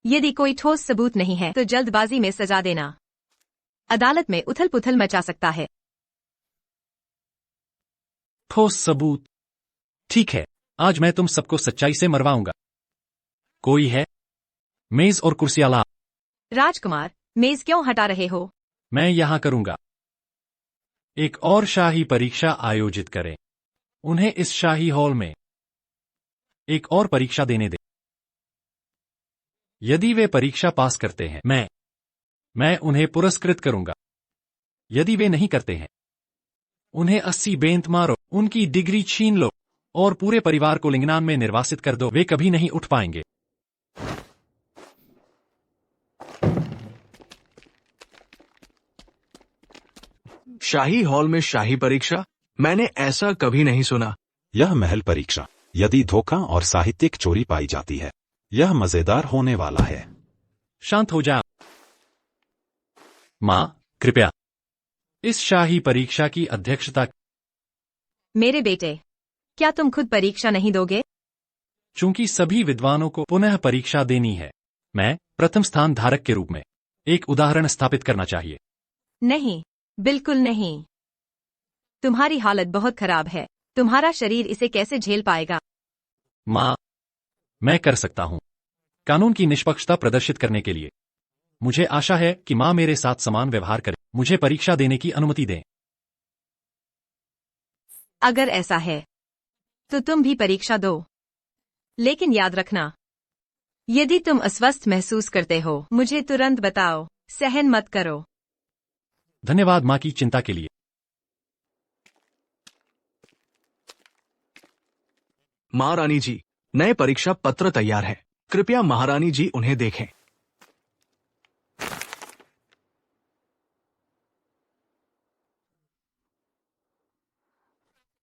यदि कोई ठोस सबूत नहीं है तो जल्दबाजी में सजा देना अदालत में उथल पुथल मचा सकता है। ठोस सबूत? ठीक है, आज मैं तुम सबको सच्चाई से मरवाऊंगा। कोई है? मेज और कुर्सियां ला। राजकुमार, मेज क्यों हटा रहे हो? मैं यहां करूंगा। एक और शाही परीक्षा आयोजित करें। उन्हें इस शाही हॉल में एक और परीक्षा देने दे। यदि वे परीक्षा पास करते हैं मैं उन्हें पुरस्कृत करूंगा। यदि वे नहीं करते हैं, उन्हें 80 बेंत मारो, उनकी डिग्री छीन लो और पूरे परिवार को लिंगनान में निर्वासित कर दो। वे कभी नहीं उठ पाएंगे। शाही हॉल में शाही परीक्षा? मैंने ऐसा कभी नहीं सुना। यह महल परीक्षा, यदि धोखा और साहित्यिक चोरी पाई जाती है, यह मजेदार होने वाला है। शांत हो जा। मां, कृपया इस शाही परीक्षा की अध्यक्षता। मेरे बेटे, क्या तुम खुद परीक्षा नहीं दोगे? चूंकि सभी विद्वानों को पुनः परीक्षा देनी है, मैं प्रथम स्थान धारक के रूप में एक उदाहरण स्थापित करना चाहिए। नहीं, बिल्कुल नहीं। तुम्हारी हालत बहुत खराब है। तुम्हारा शरीर इसे कैसे झेल पाएगा? मां, मैं कर सकता हूं। कानून की निष्पक्षता प्रदर्शित करने के लिए मुझे आशा है कि मां मेरे साथ समान व्यवहार करे। मुझे परीक्षा देने की अनुमति दें। अगर ऐसा है तो तुम भी परीक्षा दो, लेकिन याद रखना, यदि तुम अस्वस्थ महसूस करते हो, मुझे तुरंत बताओ। सहन मत करो। धन्यवाद मां की चिंता के लिए। महारानी जी, नए परीक्षा पत्र तैयार है। कृपया महारानी जी उन्हें देखें।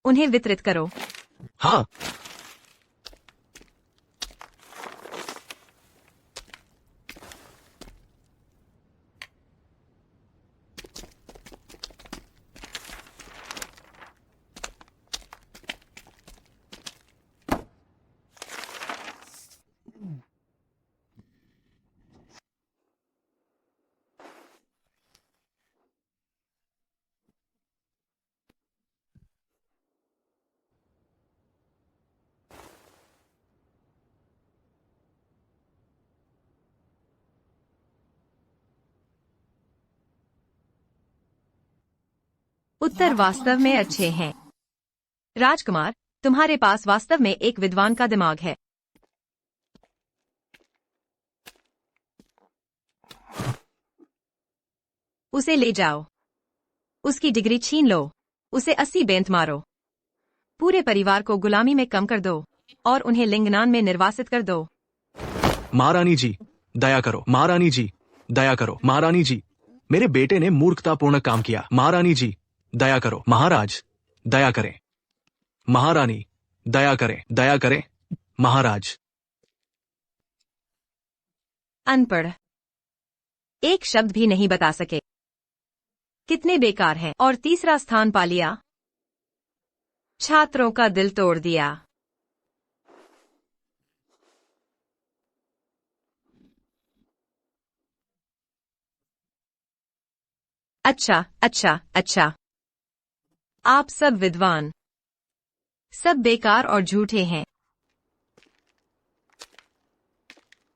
उन्हें वितरित करो। हाँ। उत्तर वास्तव में अच्छे हैं। राजकुमार, तुम्हारे पास वास्तव में एक विद्वान का दिमाग है। उसे ले जाओ, उसकी डिग्री छीन लो, उसे 80 बेंत मारो, पूरे परिवार को गुलामी में कम कर दो और उन्हें लिंगनान में निर्वासित कर दो। महारानी जी, दया करो। महारानी जी, दया करो। महारानी जी, मेरे बेटे ने मूर्खतापूर्ण काम किया। महारानी जी, दया करो। महाराज, दया करें। महारानी, दया करें। दया करें महाराज। अनपढ़, एक शब्द भी नहीं बता सके। कितने बेकार हैं। और तीसरा स्थान पा लिया। छात्रों का दिल तोड़ दिया। अच्छा अच्छा अच्छा, आप सब विद्वान, सब बेकार और झूठे हैं।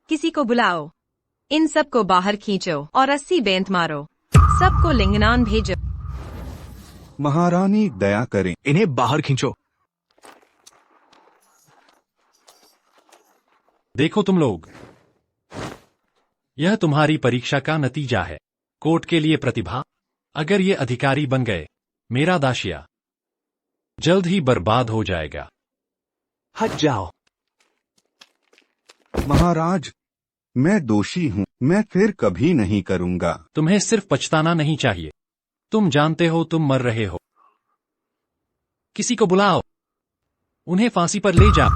किसी को बुलाओ, इन सब को बाहर खींचो और 80 बेंत मारो। सबको लिंगनान भेजो। महारानी दया करें। इन्हें बाहर खींचो। देखो तुम लोग, यह तुम्हारी परीक्षा का नतीजा है। कोर्ट के लिए प्रतिभा। अगर ये अधिकारी बन गए, मेरा दाशिया जल्द ही बर्बाद हो जाएगा। हट जाओ। महाराज, मैं दोषी हूँ। मैं फिर कभी नहीं करूँगा। तुम्हें सिर्फ पछताना नहीं चाहिए। तुम जानते हो तुम मर रहे हो। किसी को बुलाओ, उन्हें फांसी पर ले जा।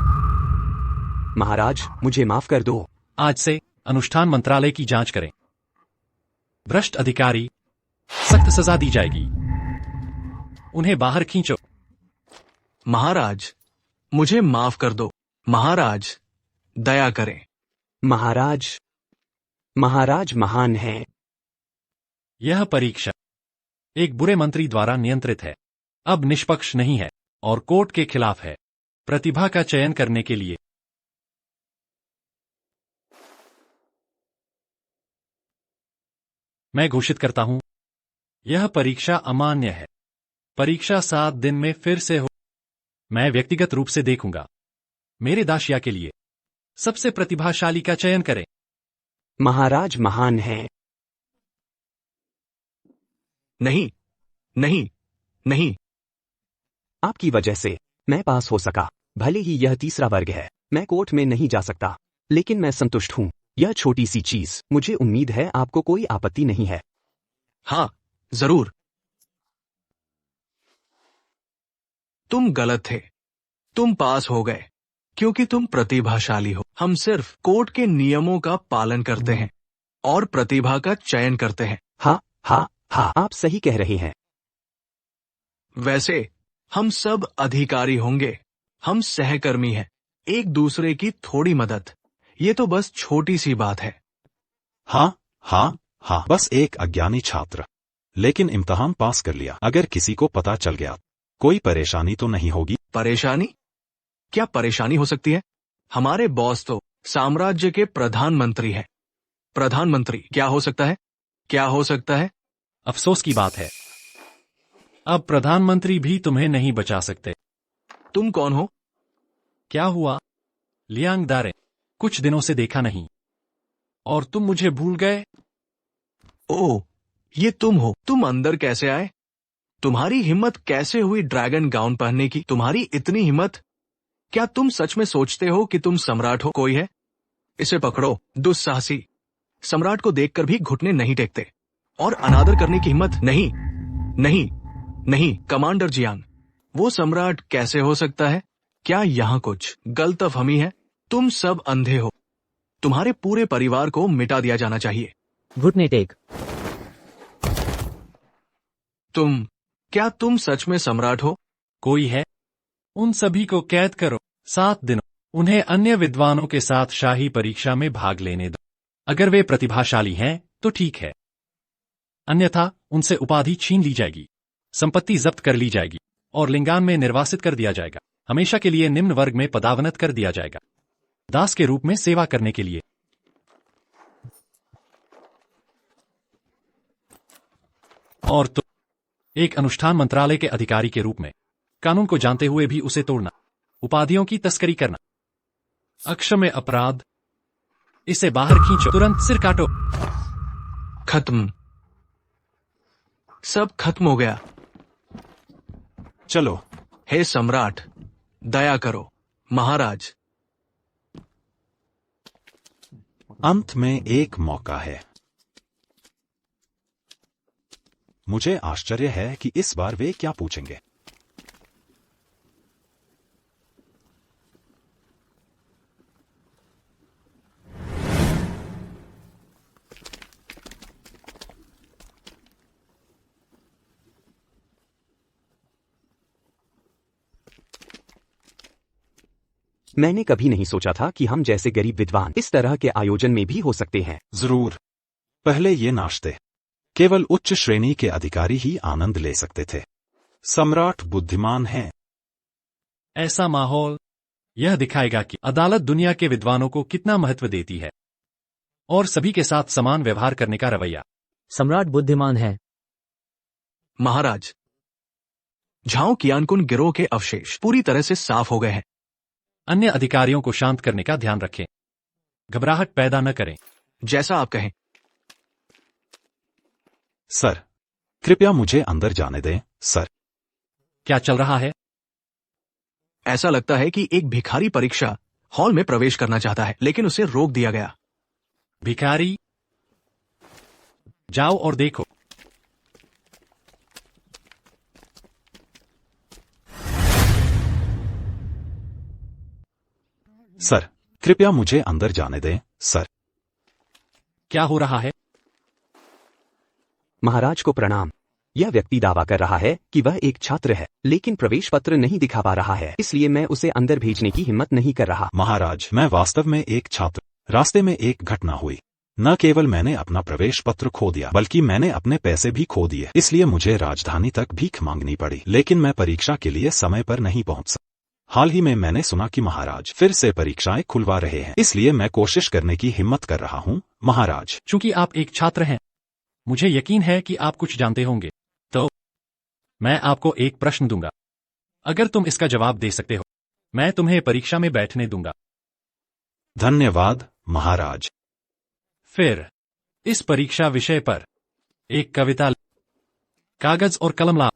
महाराज, मुझे माफ कर दो। आज से अनुष्ठान मंत्रालय की जांच करें। भ्रष्ट अधिकारी, सख्त सजा दी जाएगी। उन्हें बाहर खींचो। महाराज, मुझे माफ कर दो। महाराज, दया करें। महाराज, महाराज महान हैं। यह परीक्षा एक बुरे मंत्री द्वारा नियंत्रित है, अब निष्पक्ष नहीं है और कोर्ट के खिलाफ है। प्रतिभा का चयन करने के लिए मैं घोषित करता हूं, यह परीक्षा अमान्य है। परीक्षा 7 दिन में फिर से हो। मैं व्यक्तिगत रूप से देखूंगा। मेरे दाशिया के लिए सबसे प्रतिभाशाली का चयन करें। महाराज महान हैं। नहीं, नहीं, नहीं। आपकी वजह से मैं पास हो सका। भले ही यह तीसरा वर्ग है, मैं कोर्ट में नहीं जा सकता, लेकिन मैं संतुष्ट हूँ। यह छोटी सी चीज, मुझे उम्मीद है आपको कोई आपत्ति नहीं है। हाँ, जरूर। तुम गलत थे। तुम पास हो गए क्योंकि तुम प्रतिभाशाली हो। हम सिर्फ कोर्ट के नियमों का पालन करते हैं और प्रतिभा का चयन करते हैं। हाँ हाँ हाँ, आप सही कह रहे हैं। वैसे हम सब अधिकारी होंगे। हम सहकर्मी हैं, एक दूसरे की थोड़ी मदद। ये तो बस छोटी सी बात है। हाँ हाँ हाँ, बस एक अज्ञानी छात्र, लेकिन इम्तिहान पास कर लिया। अगर किसी को पता चल गया, कोई परेशानी तो नहीं होगी? परेशानी? क्या परेशानी हो सकती है? हमारे बॉस तो साम्राज्य के प्रधानमंत्री हैं। प्रधानमंत्री क्या हो सकता है? क्या हो सकता है? अफसोस की बात है, अब प्रधानमंत्री भी तुम्हें नहीं बचा सकते। तुम कौन हो? क्या हुआ लियांग दारे? कुछ दिनों से देखा नहीं और तुम मुझे भूल गए? ओह, ये तुम हो। तुम अंदर कैसे आए? तुम्हारी हिम्मत कैसे हुई ड्रैगन गाउन पहनने की? तुम्हारी इतनी हिम्मत? क्या तुम सच में सोचते हो कि तुम सम्राट हो? कोई है? इसे पकड़ो। दुस्साहसी सम्राट को देखकर भी घुटने नहीं टेकते और अनादर करने की हिम्मत नहीं। नहीं नहीं, कमांडर जियांग, वो सम्राट कैसे हो सकता है? क्या यहाँ कुछ गलतफहमी है? तुम सब अंधे हो। तुम्हारे पूरे परिवार को मिटा दिया जाना चाहिए। घुटने टेक। क्या तुम सच में सम्राट हो? कोई है? उन सभी को कैद करो 7 दिनों। उन्हें अन्य विद्वानों के साथ शाही परीक्षा में भाग लेने दो। अगर वे प्रतिभाशाली हैं तो ठीक है, अन्यथा उनसे उपाधि छीन ली जाएगी, संपत्ति जब्त कर ली जाएगी और लिंगान में निर्वासित कर दिया जाएगा। हमेशा के लिए निम्न वर्ग में पदावनत कर दिया जाएगा, दास के रूप में सेवा करने के लिए। और तो एक अनुष्ठान मंत्रालय के अधिकारी के रूप में कानून को जानते हुए भी उसे तोड़ना, उपाधियों की तस्करी करना, अक्षम्य अपराध। इसे बाहर खींचो, तुरंत सिर काटो। खत्म, सब खत्म हो गया। चलो। हे सम्राट, दया करो। महाराज, अंत में एक मौका है। मुझे आश्चर्य है कि इस बार वे क्या पूछेंगे। मैंने कभी नहीं सोचा था कि हम जैसे गरीब विद्वान इस तरह के आयोजन में भी हो सकते हैं। जरूर। पहले ये नाश्ते केवल उच्च श्रेणी के अधिकारी ही आनंद ले सकते थे। सम्राट बुद्धिमान है। ऐसा माहौल यह दिखाएगा कि अदालत दुनिया के विद्वानों को कितना महत्व देती है और सभी के साथ समान व्यवहार करने का रवैया। सम्राट बुद्धिमान है। महाराज, झाओ कियानकुन गिरोह के अवशेष पूरी तरह से साफ हो गए हैं। अन्य अधिकारियों को शांत करने का ध्यान रखें, घबराहट पैदा न करें। जैसा आप कहें। सर, कृपया मुझे अंदर जाने दें, सर। क्या चल रहा है? ऐसा लगता है कि एक भिखारी परीक्षा हॉल में प्रवेश करना चाहता है, लेकिन उसे रोक दिया गया। भिखारी? जाओ और देखो। सर, कृपया मुझे अंदर जाने दें, सर। क्या हो रहा है? महाराज को प्रणाम। यह व्यक्ति दावा कर रहा है कि वह एक छात्र है, लेकिन प्रवेश पत्र नहीं दिखा पा रहा है, इसलिए मैं उसे अंदर भेजने की हिम्मत नहीं कर रहा। महाराज, मैं वास्तव में एक छात्र। रास्ते में एक घटना हुई। न केवल मैंने अपना प्रवेश पत्र खो दिया, बल्कि मैंने अपने पैसे भी खो दिए। इसलिए मुझे राजधानी तक भीख मांगनी पड़ी, लेकिन मैं परीक्षा के लिए समय पर नहीं पहुंच सका। हाल ही में मैंने सुना कि महाराज फिर से परीक्षाएं खुलवा रहे हैं, इसलिए मैं कोशिश करने की हिम्मत कर रहा हूं, महाराज। चूंकि आप एक छात्र हैं, मुझे यकीन है कि आप कुछ जानते होंगे, तो मैं आपको एक प्रश्न दूंगा। अगर तुम इसका जवाब दे सकते हो, मैं तुम्हें परीक्षा में बैठने दूंगा। धन्यवाद, महाराज। फिर इस परीक्षा विषय पर एक कविता, कागज और कलम ला।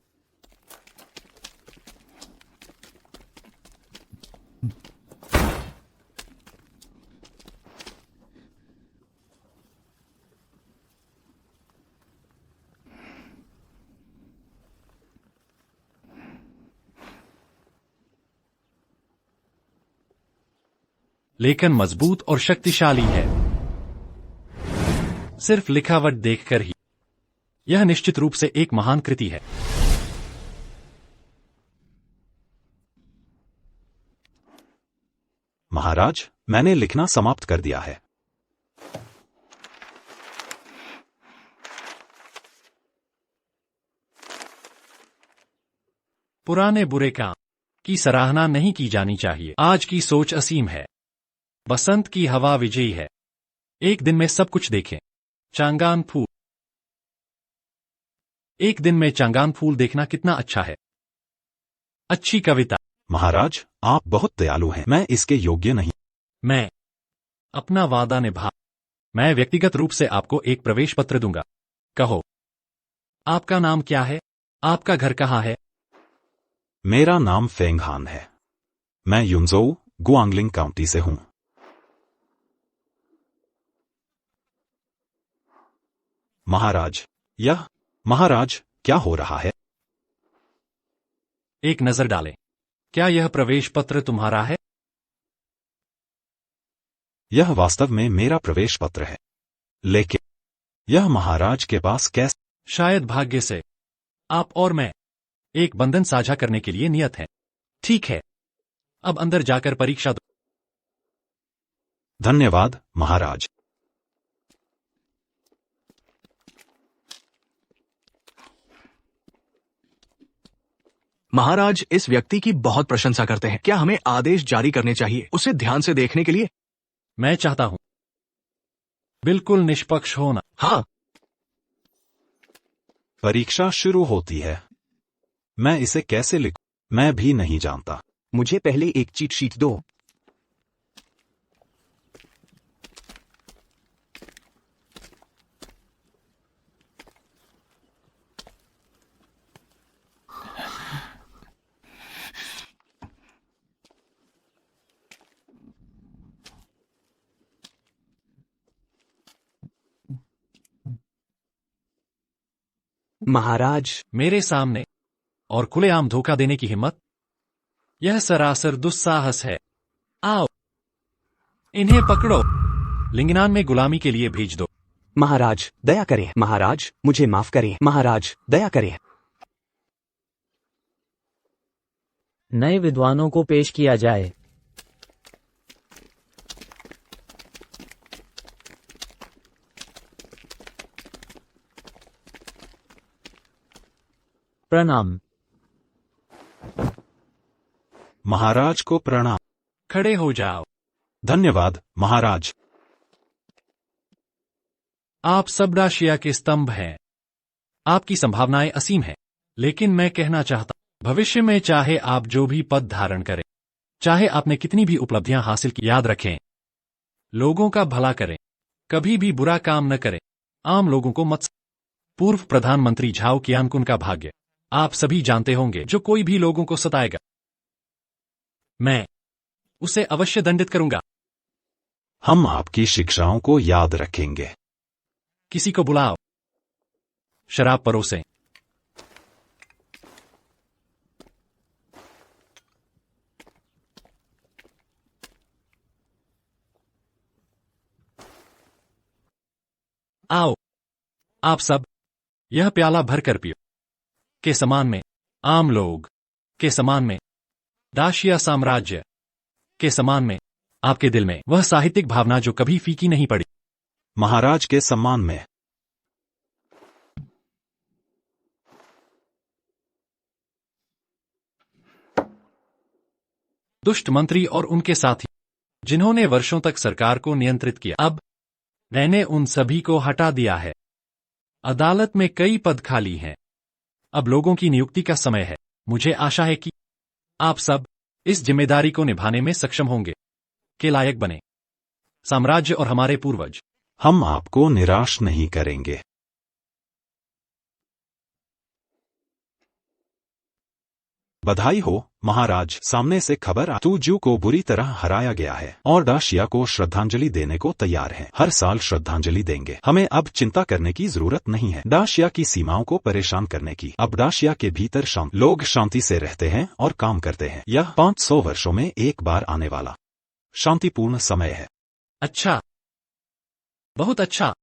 लेखन मजबूत और शक्तिशाली है। सिर्फ लिखावट देखकर ही यह निश्चित रूप से एक महान कृति है। महाराज, मैंने लिखना समाप्त कर दिया है। पुराने बुरे काम की सराहना नहीं की जानी चाहिए। आज की सोच असीम है। बसंत की हवा विजयी है। एक दिन में सब कुछ देखें। चांगान फूल। एक दिन में चांगान फूल देखना कितना अच्छा है। अच्छी कविता। महाराज, आप बहुत दयालु हैं। मैं इसके योग्य नहीं। मैं अपना वादा निभा। मैं व्यक्तिगत रूप से आपको एक प्रवेश पत्र दूंगा। कहो, आपका नाम क्या है? आपका घर कहाँ है? मेरा नाम फेंग हान है। मैं युनजोउ, गुआंगलिंग काउंटी से हूं। महाराज, क्या हो रहा है? एक नजर डालें। क्या यह प्रवेश पत्र तुम्हारा है? यह वास्तव में मेरा प्रवेश पत्र है, लेकिन यह महाराज के पास कैसे? शायद भाग्य से आप और मैं एक बंधन साझा करने के लिए नियत हैं। ठीक है, अब अंदर जाकर परीक्षा दो। धन्यवाद, महाराज। महाराज इस व्यक्ति की बहुत प्रशंसा करते हैं। क्या हमें आदेश जारी करने चाहिए उसे ध्यान से देखने के लिए? मैं चाहता हूं बिल्कुल निष्पक्ष होना। हाँ। परीक्षा शुरू होती है। मैं इसे कैसे लिखूं? मैं भी नहीं जानता। मुझे पहले एक चीट शीट दो। महाराज, मेरे सामने और खुलेआम धोखा देने की हिम्मत? यह सरासर दुस्साहस है। आओ, इन्हें पकड़ो। लिंगनान में गुलामी के लिए भेज दो। महाराज दया करें। महाराज मुझे माफ करें। महाराज दया करें। नए विद्वानों को पेश किया जाए। प्रणाम। महाराज को प्रणाम। खड़े हो जाओ। धन्यवाद, महाराज। आप सबडाशिया के स्तंभ हैं। आपकी संभावनाएं असीम हैं, लेकिन मैं कहना चाहता हूं, भविष्य में चाहे आप जो भी पद धारण करें, चाहे आपने कितनी भी उपलब्धियां हासिल की, याद रखें, लोगों का भला करें, कभी भी बुरा काम न करें, आम लोगों को मत। पूर्व प्रधानमंत्री झाओ कियानकुन का भाग्य आप सभी जानते होंगे। जो कोई भी लोगों को सताएगा, मैं उसे अवश्य दंडित करूंगा। हम आपकी शिक्षाओं को याद रखेंगे। किसी को बुलाओ। शराब परोसें। आओ, आप सब यह प्याला भर कर पियो। के समान में आम लोग, के समान में दाशिया साम्राज्य, के समान में आपके दिल में वह साहित्यिक भावना जो कभी फीकी नहीं पड़ी। महाराज के सम्मान में। दुष्ट मंत्री और उनके साथी जिन्होंने वर्षों तक सरकार को नियंत्रित किया, अब मैंने उन सभी को हटा दिया है। अदालत में कई पद खाली हैं। अब लोगों की नियुक्ति का समय है। मुझे आशा है कि आप सब इस जिम्मेदारी को निभाने में सक्षम होंगे, के लायक बने। साम्राज्य और हमारे पूर्वज हम आपको निराश नहीं करेंगे। बधाई हो महाराज, सामने से खबर आ तू जू को बुरी तरह हराया गया है और डाशिया को श्रद्धांजलि देने को तैयार है। हर साल श्रद्धांजलि देंगे। हमें अब चिंता करने की जरूरत नहीं है डाशिया की सीमाओं को परेशान करने की। अब डाशिया के भीतर लोग शांति से रहते हैं और काम करते हैं। यह 500 वर्षों में एक बार आने वाला शांतिपूर्ण समय है। अच्छा, बहुत अच्छा।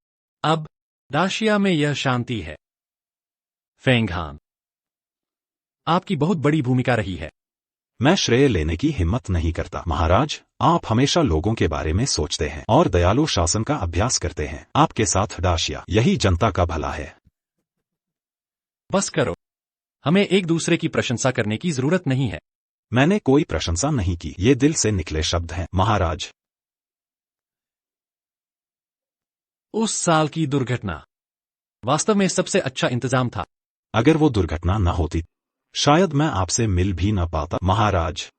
अब डाशिया में यह शांति है। फेंग हान, आपकी बहुत बड़ी भूमिका रही है। मैं श्रेय लेने की हिम्मत नहीं करता महाराज। आप हमेशा लोगों के बारे में सोचते हैं और दयालु शासन का अभ्यास करते हैं। आपके साथ डाशिया, यही जनता का भला है। बस करो, हमें एक दूसरे की प्रशंसा करने की जरूरत नहीं है। मैंने कोई प्रशंसा नहीं की, ये दिल से निकले शब्द हैं महाराज। उस साल की दुर्घटना वास्तव में सबसे अच्छा इंतजाम था। अगर वो दुर्घटना न होती शायद मैं आपसे मिल भी न पाता महाराज।